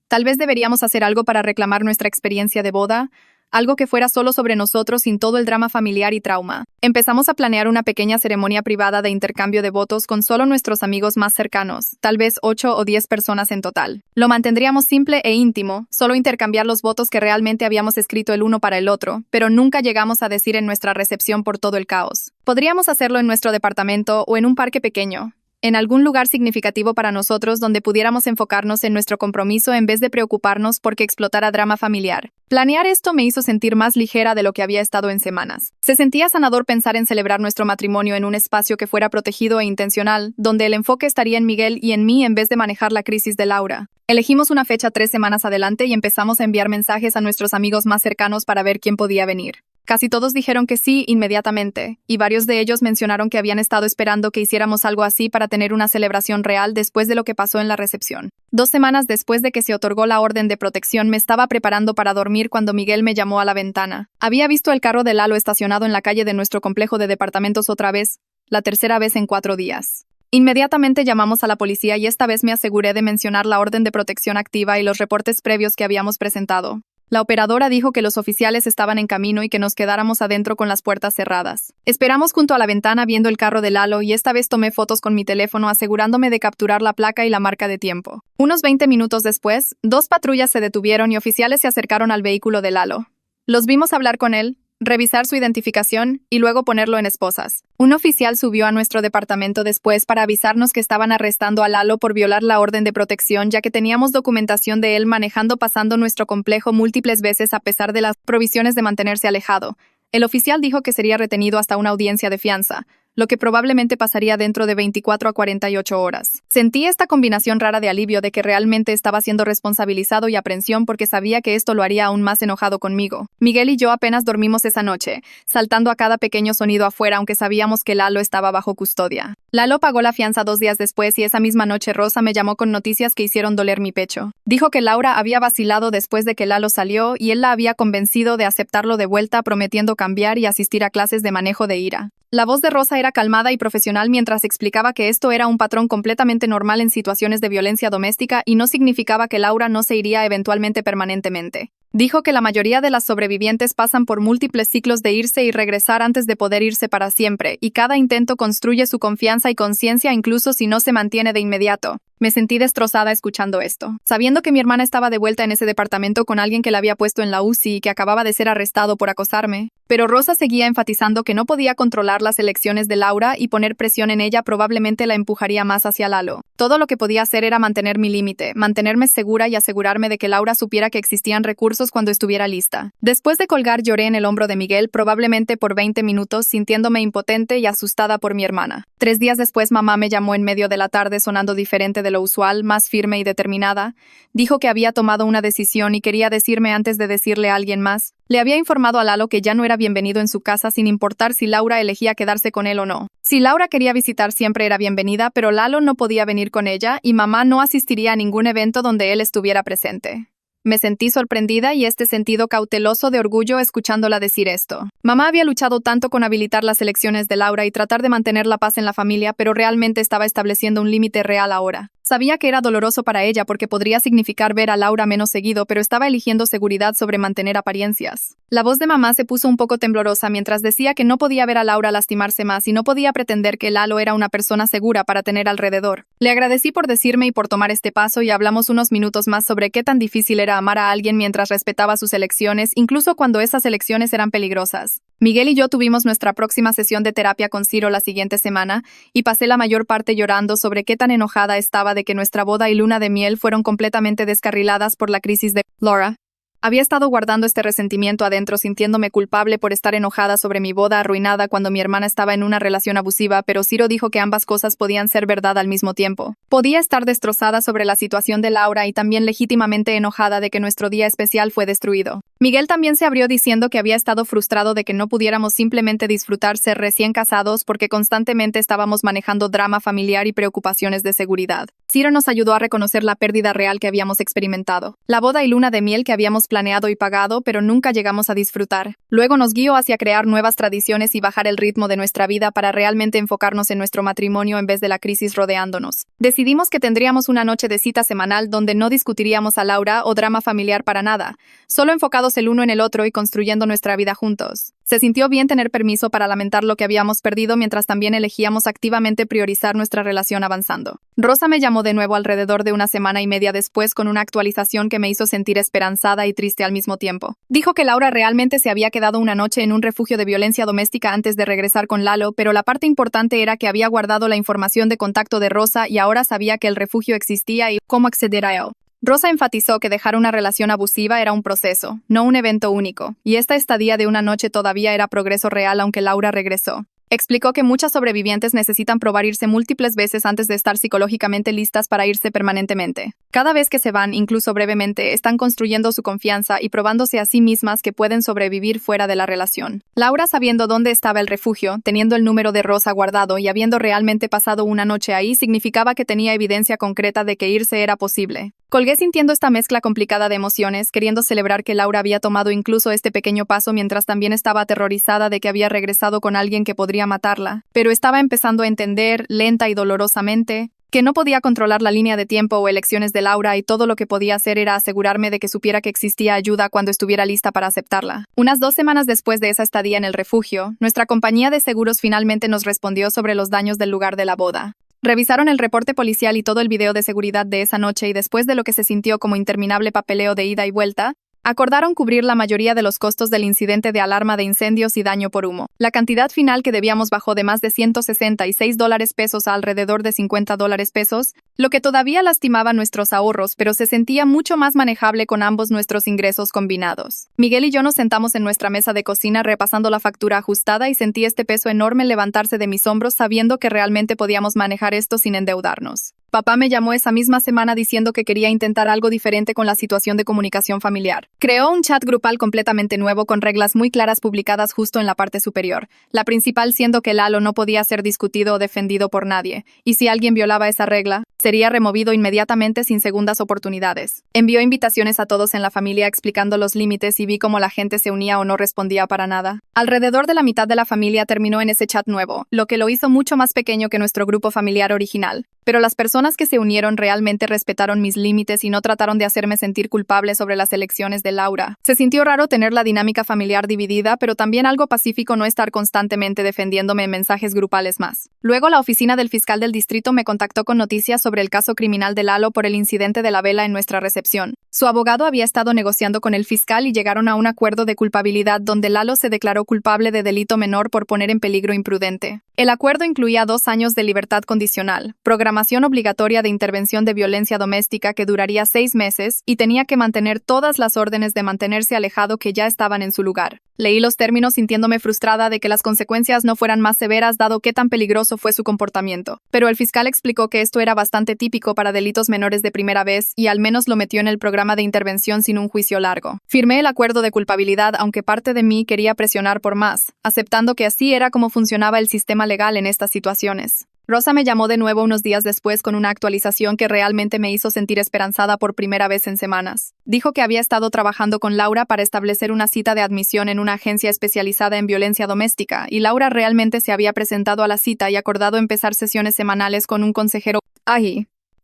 tal vez deberíamos hacer algo para reclamar nuestra experiencia de boda, algo que fuera solo sobre nosotros sin todo el drama familiar y trauma. Empezamos a planear una pequeña ceremonia privada de intercambio de votos con solo nuestros amigos más cercanos, tal vez 8 o 10 personas en total. Lo mantendríamos simple e íntimo, solo intercambiar los votos que realmente habíamos escrito el uno para el otro, pero nunca llegamos a decir en nuestra recepción por todo el caos. Podríamos hacerlo en nuestro departamento o en un parque pequeño, en algún lugar significativo para nosotros donde pudiéramos enfocarnos en nuestro compromiso en vez de preocuparnos por que explotara drama familiar. Planear esto me hizo sentir más ligera de lo que había estado en semanas. Se sentía sanador pensar en celebrar nuestro matrimonio en un espacio que fuera protegido e intencional, donde el enfoque estaría en Miguel y en mí en vez de manejar la crisis de Laura. Elegimos una fecha 3 semanas adelante y empezamos a enviar mensajes a nuestros amigos más cercanos para ver quién podía venir. Casi todos dijeron que sí inmediatamente, y varios de ellos mencionaron que habían estado esperando que hiciéramos algo así para tener una celebración real después de lo que pasó en la recepción. 2 semanas después de que se otorgó la orden de protección, me estaba preparando para dormir cuando Miguel me llamó a la ventana. Había visto el carro de Lalo estacionado en la calle de nuestro complejo de departamentos otra vez, la tercera vez en 4 días. Inmediatamente llamamos a la policía y esta vez me aseguré de mencionar la orden de protección activa y los reportes previos que habíamos presentado. La operadora dijo que los oficiales estaban en camino y que nos quedáramos adentro con las puertas cerradas. Esperamos junto a la ventana viendo el carro de Lalo y esta vez tomé fotos con mi teléfono asegurándome de capturar la placa y la marca de tiempo. Unos 20 minutos después, 2 patrullas se detuvieron y oficiales se acercaron al vehículo de Lalo. Los vimos hablar con él, revisar su identificación y luego ponerlo en esposas. Un oficial subió a nuestro departamento después para avisarnos que estaban arrestando a Lalo por violar la orden de protección, ya que teníamos documentación de él manejando pasando nuestro complejo múltiples veces a pesar de las provisiones de mantenerse alejado. El oficial dijo que sería retenido hasta una audiencia de fianza, lo que probablemente pasaría dentro de 24 a 48 horas. Sentí esta combinación rara de alivio de que realmente estaba siendo responsabilizado y aprensión porque sabía que esto lo haría aún más enojado conmigo. Miguel y yo apenas dormimos esa noche, saltando a cada pequeño sonido afuera aunque sabíamos que Lalo estaba bajo custodia. Lalo pagó la fianza 2 días después y esa misma noche Rosa me llamó con noticias que hicieron doler mi pecho. Dijo que Laura había vacilado después de que Lalo salió y él la había convencido de aceptarlo de vuelta prometiendo cambiar y asistir a clases de manejo de ira. La voz de Rosa era calmada y profesional mientras explicaba que esto era un patrón completamente normal en situaciones de violencia doméstica y no significaba que Laura no se iría eventualmente permanentemente. Dijo que la mayoría de las sobrevivientes pasan por múltiples ciclos de irse y regresar antes de poder irse para siempre, y cada intento construye su confianza y conciencia incluso si no se mantiene de inmediato. Me sentí destrozada escuchando esto, sabiendo que mi hermana estaba de vuelta en ese departamento con alguien que la había puesto en la UCI y que acababa de ser arrestado por acosarme. Pero Rosa seguía enfatizando que no podía controlar las elecciones de Laura y poner presión en ella probablemente la empujaría más hacia Lalo. Todo lo que podía hacer era mantener mi límite, mantenerme segura y asegurarme de que Laura supiera que existían recursos cuando estuviera lista. Después de colgar lloré en el hombro de Miguel probablemente por 20 minutos sintiéndome impotente y asustada por mi hermana. 3 días después mamá me llamó en medio de la tarde sonando diferente de lo usual, más firme y determinada. Dijo que había tomado una decisión y quería decirme antes de decirle a alguien más. Le había informado a Lalo que ya no era bienvenido en su casa sin importar si Laura elegía quedarse con él o no. Si Laura quería visitar siempre era bienvenida, pero Lalo no podía venir con ella y mamá no asistiría a ningún evento donde él estuviera presente. Me sentí sorprendida y este sentido cauteloso de orgullo escuchándola decir esto. Mamá había luchado tanto con habilitar las elecciones de Laura y tratar de mantener la paz en la familia, pero realmente estaba estableciendo un límite real ahora. Sabía que era doloroso para ella porque podría significar ver a Laura menos seguido, pero estaba eligiendo seguridad sobre mantener apariencias. La voz de mamá se puso un poco temblorosa mientras decía que no podía ver a Laura lastimarse más y no podía pretender que Lalo era una persona segura para tener alrededor. Le agradecí por decirme y por tomar este paso y hablamos unos minutos más sobre qué tan difícil era amar a alguien mientras respetaba sus elecciones, incluso cuando esas elecciones eran peligrosas. Miguel y yo tuvimos nuestra próxima sesión de terapia con Ciro la siguiente semana y pasé la mayor parte llorando sobre qué tan enojada estaba de que nuestra boda y luna de miel fueron completamente descarriladas por la crisis de Laura. Había estado guardando este resentimiento adentro, sintiéndome culpable por estar enojada sobre mi boda arruinada cuando mi hermana estaba en una relación abusiva, pero Ciro dijo que ambas cosas podían ser verdad al mismo tiempo. Podía estar destrozada sobre la situación de Laura y también legítimamente enojada de que nuestro día especial fue destruido. Miguel también se abrió diciendo que había estado frustrado de que no pudiéramos simplemente disfrutar ser recién casados porque constantemente estábamos manejando drama familiar y preocupaciones de seguridad. Ciro nos ayudó a reconocer la pérdida real que habíamos experimentado, la boda y luna de miel que habíamos planeado y pagado, pero nunca llegamos a disfrutar. Luego nos guió hacia crear nuevas tradiciones y bajar el ritmo de nuestra vida para realmente enfocarnos en nuestro matrimonio en vez de la crisis rodeándonos. Decidimos que tendríamos una noche de cita semanal donde no discutiríamos a Laura o drama familiar para nada, solo enfocados el uno en el otro y construyendo nuestra vida juntos. Se sintió bien tener permiso para lamentar lo que habíamos perdido mientras también elegíamos activamente priorizar nuestra relación avanzando. Rosa me llamó de nuevo alrededor de una semana y media después con una actualización que me hizo sentir esperanzada y triste al mismo tiempo. Dijo que Laura realmente se había quedado una noche en un refugio de violencia doméstica antes de regresar con Lalo, pero la parte importante era que había guardado la información de contacto de Rosa y ahora sabía que el refugio existía y cómo acceder a él. Rosa enfatizó que dejar una relación abusiva era un proceso, no un evento único, y esta estadía de una noche todavía era progreso real aunque Laura regresó. Explicó que muchas sobrevivientes necesitan probar irse múltiples veces antes de estar psicológicamente listas para irse permanentemente. Cada vez que se van, incluso brevemente, están construyendo su confianza y probándose a sí mismas que pueden sobrevivir fuera de la relación. Laura, sabiendo dónde estaba el refugio, teniendo el número de Rosa guardado y habiendo realmente pasado una noche ahí, significaba que tenía evidencia concreta de que irse era posible. Colgué sintiendo esta mezcla complicada de emociones, queriendo celebrar que Laura había tomado incluso este pequeño paso mientras también estaba aterrorizada de que había regresado con alguien que podría matarla, pero estaba empezando a entender, lenta y dolorosamente, que no podía controlar la línea de tiempo o elecciones de Laura y todo lo que podía hacer era asegurarme de que supiera que existía ayuda cuando estuviera lista para aceptarla. Unas 2 semanas después de esa estadía en el refugio, nuestra compañía de seguros finalmente nos respondió sobre los daños del lugar de la boda. Revisaron el reporte policial y todo el video de seguridad de esa noche y después de lo que se sintió como interminable papeleo de ida y vuelta, acordaron cubrir la mayoría de los costos del incidente de alarma de incendios y daño por humo. La cantidad final que debíamos bajó de más de $166 a alrededor de $50, lo que todavía lastimaba nuestros ahorros, pero se sentía mucho más manejable con ambos nuestros ingresos combinados. Miguel y yo nos sentamos en nuestra mesa de cocina repasando la factura ajustada y sentí este peso enorme levantarse de mis hombros sabiendo que realmente podíamos manejar esto sin endeudarnos. Papá me llamó esa misma semana diciendo que quería intentar algo diferente con la situación de comunicación familiar. Creó un chat grupal completamente nuevo con reglas muy claras publicadas justo en la parte superior, la principal siendo que Lalo no podía ser discutido o defendido por nadie, y si alguien violaba esa regla, sería removido inmediatamente sin segundas oportunidades. Envió invitaciones a todos en la familia explicando los límites y vi cómo la gente se unía o no respondía para nada. Alrededor de la mitad de la familia terminó en ese chat nuevo, lo que lo hizo mucho más pequeño que nuestro grupo familiar original. Pero las personas que se unieron realmente respetaron mis límites y no trataron de hacerme sentir culpable sobre las elecciones de Laura. Se sintió raro tener la dinámica familiar dividida, pero también algo pacífico no estar constantemente defendiéndome en mensajes grupales más. Luego la oficina del fiscal del distrito me contactó con noticias sobre el caso criminal de Lalo por el incidente de la vela en nuestra recepción. Su abogado había estado negociando con el fiscal y llegaron a un acuerdo de culpabilidad donde Lalo se declaró culpable de delito menor por poner en peligro imprudente. El acuerdo incluía 2 años de libertad condicional, programación obligatoria de intervención de violencia doméstica que duraría 6 meses y tenía que mantener todas las órdenes de mantenerse alejado que ya estaban en su lugar. Leí los términos sintiéndome frustrada de que las consecuencias no fueran más severas dado qué tan peligroso fue su comportamiento. Pero el fiscal explicó que esto era bastante típico para delitos menores de primera vez y al menos lo metió en el programa de intervención sin un juicio largo. Firmé el acuerdo de culpabilidad aunque parte de mí quería presionar por más, aceptando que así era como funcionaba el sistema legal en estas situaciones. Rosa me llamó de nuevo unos días después con una actualización que realmente me hizo sentir esperanzada por primera vez en semanas. Dijo que había estado trabajando con Laura para establecer una cita de admisión en una agencia especializada en violencia doméstica, y Laura realmente se había presentado a la cita y acordado empezar sesiones semanales con un consejero.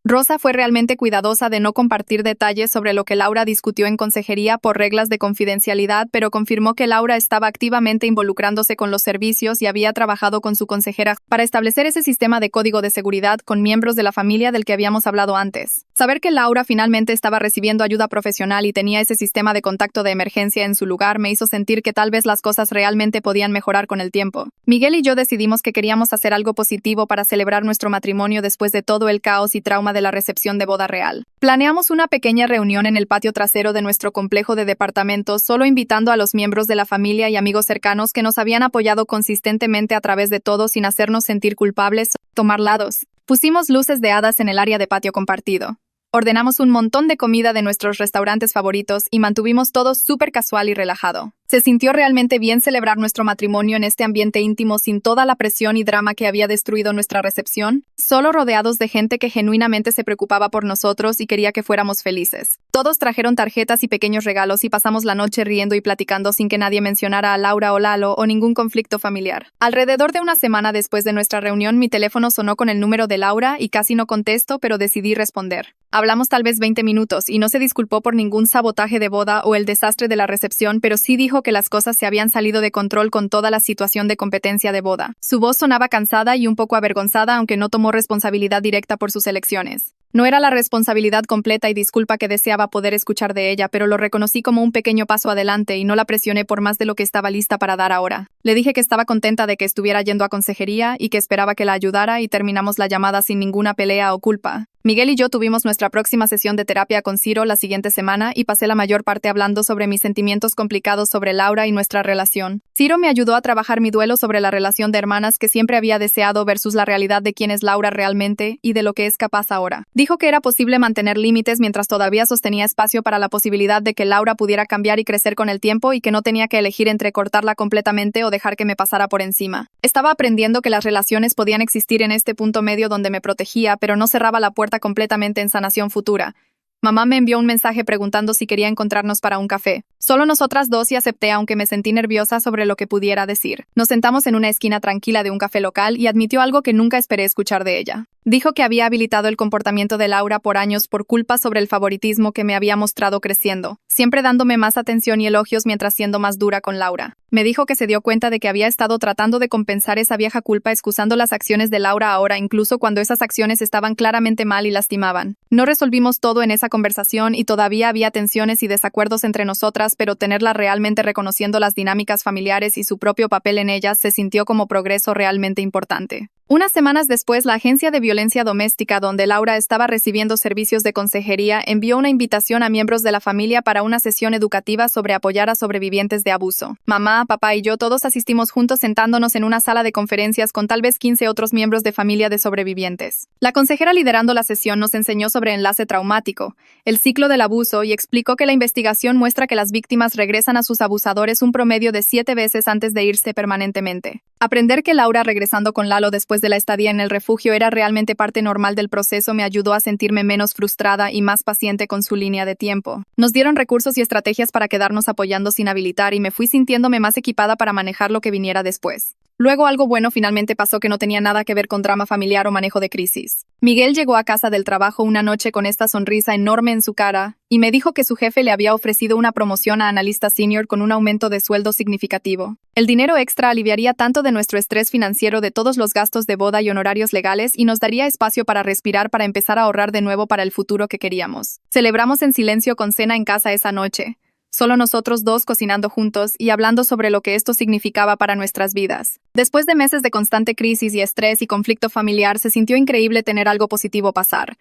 Rosa fue realmente cuidadosa de no compartir detalles sobre lo que Laura discutió en consejería por reglas de confidencialidad, pero confirmó que Laura estaba activamente involucrándose con los servicios y había trabajado con su consejera para establecer ese sistema de código de seguridad con miembros de la familia del que habíamos hablado antes. Saber que Laura finalmente estaba recibiendo ayuda profesional y tenía ese sistema de contacto de emergencia en su lugar me hizo sentir que tal vez las cosas realmente podían mejorar con el tiempo. Miguel y yo decidimos que queríamos hacer algo positivo para celebrar nuestro matrimonio después de todo el caos y trauma de la recepción de boda real. Planeamos una pequeña reunión en el patio trasero de nuestro complejo de departamentos, solo invitando a los miembros de la familia y amigos cercanos que nos habían apoyado consistentemente a través de todo sin hacernos sentir culpables o tomar lados. Pusimos luces de hadas en el área de patio compartido. Ordenamos un montón de comida de nuestros restaurantes favoritos y mantuvimos todo súper casual y relajado. Se sintió realmente bien celebrar nuestro matrimonio en este ambiente íntimo sin toda la presión y drama que había destruido nuestra recepción, solo rodeados de gente que genuinamente se preocupaba por nosotros y quería que fuéramos felices. Todos trajeron tarjetas y pequeños regalos y pasamos la noche riendo y platicando sin que nadie mencionara a Laura o Lalo o ningún conflicto familiar. Alrededor de una semana después de nuestra reunión, mi teléfono sonó con el número de Laura y casi no contesto, pero decidí responder. Hablamos tal vez 20 minutos y no se disculpó por ningún sabotaje de boda o el desastre de la recepción, pero sí dijo que las cosas se habían salido de control con toda la situación de competencia de boda. Su voz sonaba cansada y un poco avergonzada, aunque no tomó responsabilidad directa por sus elecciones. No era la responsabilidad completa y disculpa que deseaba poder escuchar de ella, pero lo reconocí como un pequeño paso adelante y no la presioné por más de lo que estaba lista para dar ahora. Le dije que estaba contenta de que estuviera yendo a consejería y que esperaba que la ayudara y terminamos la llamada sin ninguna pelea o culpa. Miguel y yo tuvimos nuestra próxima sesión de terapia con Ciro la siguiente semana y pasé la mayor parte hablando sobre mis sentimientos complicados sobre Laura y nuestra relación. Ciro me ayudó a trabajar mi duelo sobre la relación de hermanas que siempre había deseado versus la realidad de quién es Laura realmente y de lo que es capaz ahora. Dijo que era posible mantener límites mientras todavía sostenía espacio para la posibilidad de que Laura pudiera cambiar y crecer con el tiempo y que no tenía que elegir entre cortarla completamente o dejar que me pasara por encima. Estaba aprendiendo que las relaciones podían existir en este punto medio donde me protegía, pero no cerraba la puerta completamente en sanación futura. Mamá me envió un mensaje preguntando si quería encontrarnos para un café. Solo nosotras dos y acepté, aunque me sentí nerviosa sobre lo que pudiera decir. Nos sentamos en una esquina tranquila de un café local y admitió algo que nunca esperé escuchar de ella. Dijo que había habilitado el comportamiento de Laura por años por culpa sobre el favoritismo que me había mostrado creciendo, siempre dándome más atención y elogios mientras siendo más dura con Laura. Me dijo que se dio cuenta de que había estado tratando de compensar esa vieja culpa excusando las acciones de Laura ahora, incluso cuando esas acciones estaban claramente mal y lastimaban. No resolvimos todo en esa conversación y todavía había tensiones y desacuerdos entre nosotras, pero tenerla realmente reconociendo las dinámicas familiares y su propio papel en ellas se sintió como progreso realmente importante. Unas semanas después, la agencia de violencia doméstica donde Laura estaba recibiendo servicios de consejería envió una invitación a miembros de la familia para una sesión educativa sobre apoyar a sobrevivientes de abuso. Mamá, papá y yo todos asistimos juntos sentándonos en una sala de conferencias con tal vez 15 otros miembros de familia de sobrevivientes. La consejera liderando la sesión nos enseñó sobre enlace traumático, el ciclo del abuso y explicó que la investigación muestra que las víctimas regresan a sus abusadores un promedio de 7 veces antes de irse permanentemente. Aprender que Laura regresando con Lalo después de la estadía en el refugio era realmente parte normal del proceso me ayudó a sentirme menos frustrada y más paciente con su línea de tiempo. Nos dieron recursos y estrategias para quedarnos apoyando sin habilitar y me fui sintiéndome más equipada para manejar lo que viniera después. Luego algo bueno finalmente pasó que no tenía nada que ver con drama familiar o manejo de crisis. Miguel llegó a casa del trabajo una noche con esta sonrisa enorme en su cara y me dijo que su jefe le había ofrecido una promoción a analista senior con un aumento de sueldo significativo. El dinero extra aliviaría tanto de nuestro estrés financiero de todos los gastos de boda y honorarios legales y nos daría espacio para respirar para empezar a ahorrar de nuevo para el futuro que queríamos. Celebramos en silencio con cena en casa esa noche. Solo nosotros dos cocinando juntos y hablando sobre lo que esto significaba para nuestras vidas. Después de meses de constante crisis y estrés y conflicto familiar, se sintió increíble tener algo positivo pasar.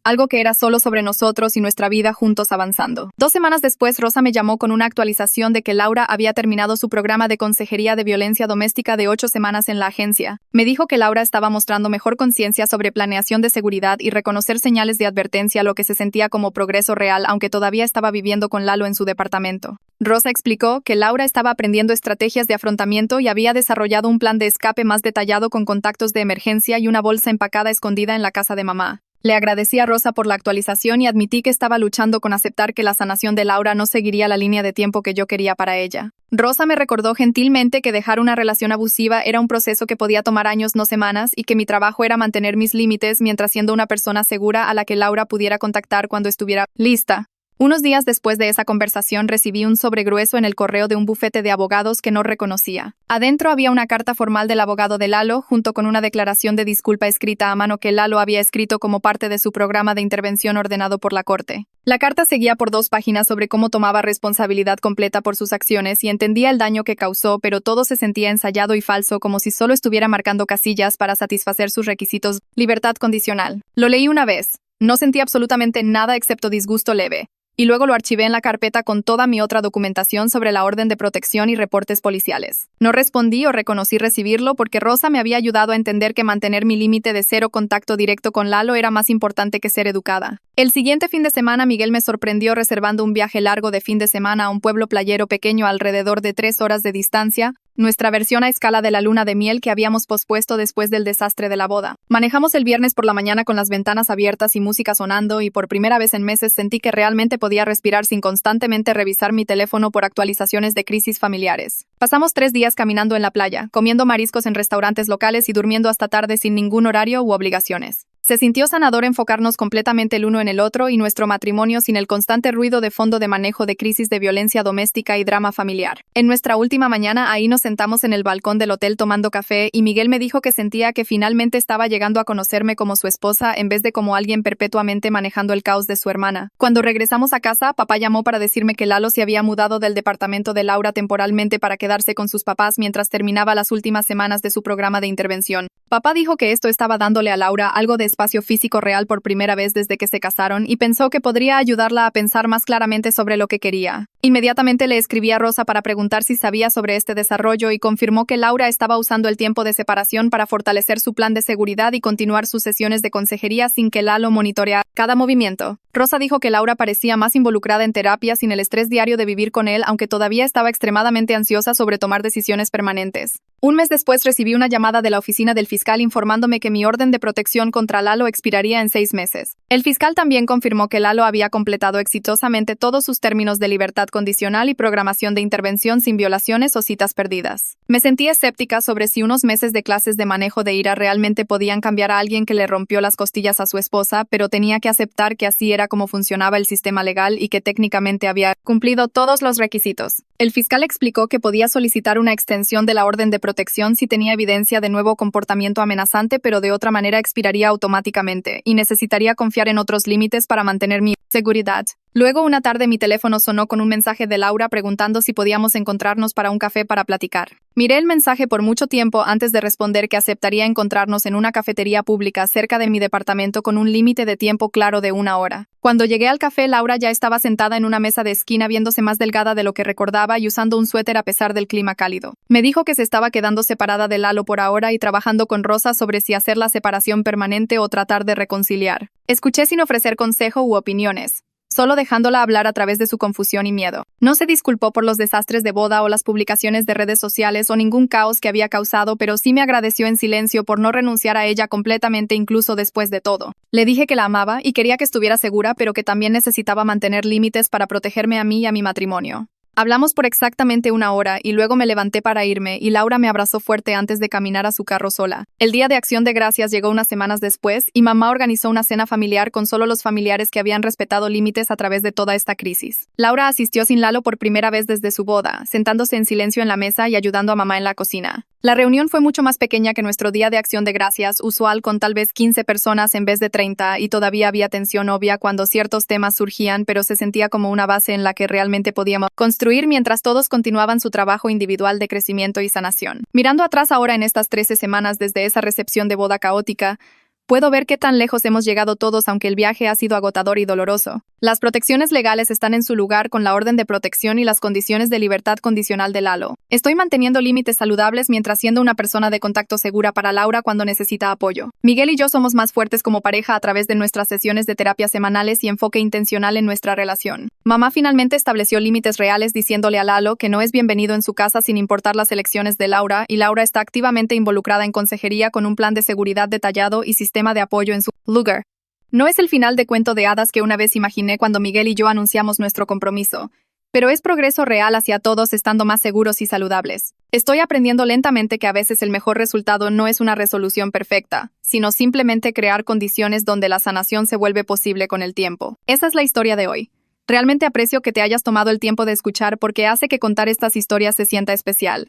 Algo que era solo sobre nosotros y nuestra vida juntos avanzando. 2 semanas después, Rosa me llamó con una actualización de que Laura había terminado su programa de consejería de violencia doméstica de 8 semanas en la agencia. Me dijo que Laura estaba mostrando mejor conciencia sobre planeación de seguridad y reconocer señales de advertencia, lo que se sentía como progreso real, aunque todavía estaba viviendo con Lalo en su departamento. Rosa explicó que Laura estaba aprendiendo estrategias de afrontamiento y había desarrollado un plan de escape más detallado con contactos de emergencia y una bolsa empacada escondida en la casa de mamá. Le agradecí a Rosa por la actualización y admití que estaba luchando con aceptar que la sanación de Laura no seguiría la línea de tiempo que yo quería para ella. Rosa me recordó gentilmente que dejar una relación abusiva era un proceso que podía tomar años, no semanas, y que mi trabajo era mantener mis límites mientras siendo una persona segura a la que Laura pudiera contactar cuando estuviera lista. Unos días después de esa conversación recibí un sobre grueso en el correo de un bufete de abogados que no reconocía. Adentro había una carta formal del abogado de Lalo, junto con una declaración de disculpa escrita a mano que Lalo había escrito como parte de su programa de intervención ordenado por la corte. La carta seguía por 2 páginas sobre cómo tomaba responsabilidad completa por sus acciones y entendía el daño que causó, pero todo se sentía ensayado y falso, como si solo estuviera marcando casillas para satisfacer sus requisitos. Libertad condicional. Lo leí una vez. No sentí absolutamente nada excepto disgusto leve. y luego lo archivé en la carpeta con toda mi otra documentación sobre la orden de protección y reportes policiales. No respondí o reconocí recibirlo porque Rosa me había ayudado a entender que mantener mi límite de 0 contacto directo con Lalo era más importante que ser educada. El siguiente fin de semana Miguel me sorprendió reservando un viaje largo de fin de semana a un pueblo playero pequeño alrededor de 3 horas de distancia, nuestra versión a escala de la luna de miel que habíamos pospuesto después del desastre de la boda. Manejamos el viernes por la mañana con las ventanas abiertas y música sonando y por primera vez en meses sentí que realmente podía respirar sin constantemente revisar mi teléfono por actualizaciones de crisis familiares. Pasamos 3 días caminando en la playa, comiendo mariscos en restaurantes locales y durmiendo hasta tarde sin ningún horario u obligaciones. Se sintió sanador enfocarnos completamente el uno en el otro y nuestro matrimonio sin el constante ruido de fondo de manejo de crisis de violencia doméstica y drama familiar. En nuestra última mañana ahí nos sentamos en el balcón del hotel tomando café y Miguel me dijo que sentía que finalmente estaba llegando a conocerme como su esposa en vez de como alguien perpetuamente manejando el caos de su hermana. Cuando regresamos a casa, papá llamó para decirme que Lalo se había mudado del departamento de Laura temporalmente para quedarse con sus papás mientras terminaba las últimas semanas de su programa de intervención. Papá dijo que esto estaba dándole a Laura algo de espacio físico real por primera vez desde que se casaron y pensó que podría ayudarla a pensar más claramente sobre lo que quería. Inmediatamente le escribí a Rosa para preguntar si sabía sobre este desarrollo y confirmó que Laura estaba usando el tiempo de separación para fortalecer su plan de seguridad y continuar sus sesiones de consejería sin que Lalo monitoreara cada movimiento. Rosa dijo que Laura parecía más involucrada en terapia sin el estrés diario de vivir con él, aunque todavía estaba extremadamente ansiosa sobre tomar decisiones permanentes. Un mes después recibí una llamada de la oficina del fiscal informándome que mi orden de protección contra Lalo expiraría en 6 meses. El fiscal también confirmó que Lalo había completado exitosamente todos sus términos de libertad condicional y programación de intervención sin violaciones o citas perdidas. Me sentí escéptica sobre si unos meses de clases de manejo de ira realmente podían cambiar a alguien que le rompió las costillas a su esposa, pero tenía que aceptar que así era como funcionaba el sistema legal y que técnicamente había cumplido todos los requisitos. El fiscal explicó que podía solicitar una extensión de la orden de protección si tenía evidencia de nuevo comportamiento amenazante, pero de otra manera expiraría automáticamente y necesitaría confiar en otros límites para mantener mi seguridad. Luego, una tarde mi teléfono sonó con un mensaje de Laura preguntando si podíamos encontrarnos para un café para platicar. Miré el mensaje por mucho tiempo antes de responder que aceptaría encontrarnos en una cafetería pública cerca de mi departamento con un límite de tiempo claro de 1 hora. Cuando llegué al café, Laura ya estaba sentada en una mesa de esquina viéndose más delgada de lo que recordaba y usando un suéter a pesar del clima cálido. Me dijo que se estaba quedando separada de Lalo por ahora y trabajando con Rosa sobre si hacer la separación permanente o tratar de reconciliar. Escuché sin ofrecer consejo u opiniones, solo dejándola hablar a través de su confusión y miedo. No se disculpó por los desastres de boda o las publicaciones de redes sociales o ningún caos que había causado, pero sí me agradeció en silencio por no renunciar a ella completamente incluso después de todo. Le dije que la amaba y quería que estuviera segura, pero que también necesitaba mantener límites para protegerme a mí y a mi matrimonio. Hablamos por exactamente 1 hora y luego me levanté para irme y Laura me abrazó fuerte antes de caminar a su carro sola. El día de Acción de Gracias llegó unas semanas después y mamá organizó una cena familiar con solo los familiares que habían respetado límites a través de toda esta crisis. Laura asistió sin Lalo por primera vez desde su boda, sentándose en silencio en la mesa y ayudando a mamá en la cocina. La reunión fue mucho más pequeña que nuestro día de Acción de Gracias usual, con tal vez 15 personas en vez de 30, y todavía había tensión obvia cuando ciertos temas surgían, pero se sentía como una base en la que realmente podíamos construir mientras todos continuaban su trabajo individual de crecimiento y sanación. Mirando atrás ahora en estas 13 semanas desde esa recepción de boda caótica, puedo ver qué tan lejos hemos llegado todos, aunque el viaje ha sido agotador y doloroso. Las protecciones legales están en su lugar con la orden de protección y las condiciones de libertad condicional de Lalo. Estoy manteniendo límites saludables mientras siendo una persona de contacto segura para Laura cuando necesita apoyo. Miguel y yo somos más fuertes como pareja a través de nuestras sesiones de terapia semanales y enfoque intencional en nuestra relación. Mamá finalmente estableció límites reales diciéndole a Lalo que no es bienvenido en su casa sin importar las elecciones de Laura, y Laura está activamente involucrada en consejería con un plan de seguridad detallado y sistema de apoyo en su lugar. No es el final de cuento de hadas que una vez imaginé cuando Miguel y yo anunciamos nuestro compromiso, pero es progreso real hacia todos estando más seguros y saludables. Estoy aprendiendo lentamente que a veces el mejor resultado no es una resolución perfecta, sino simplemente crear condiciones donde la sanación se vuelve posible con el tiempo. Esa es la historia de hoy. Realmente aprecio que te hayas tomado el tiempo de escuchar porque hace que contar estas historias se sienta especial.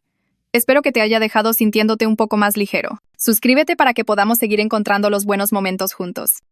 Espero que te haya dejado sintiéndote un poco más ligero. Suscríbete para que podamos seguir encontrando los buenos momentos juntos.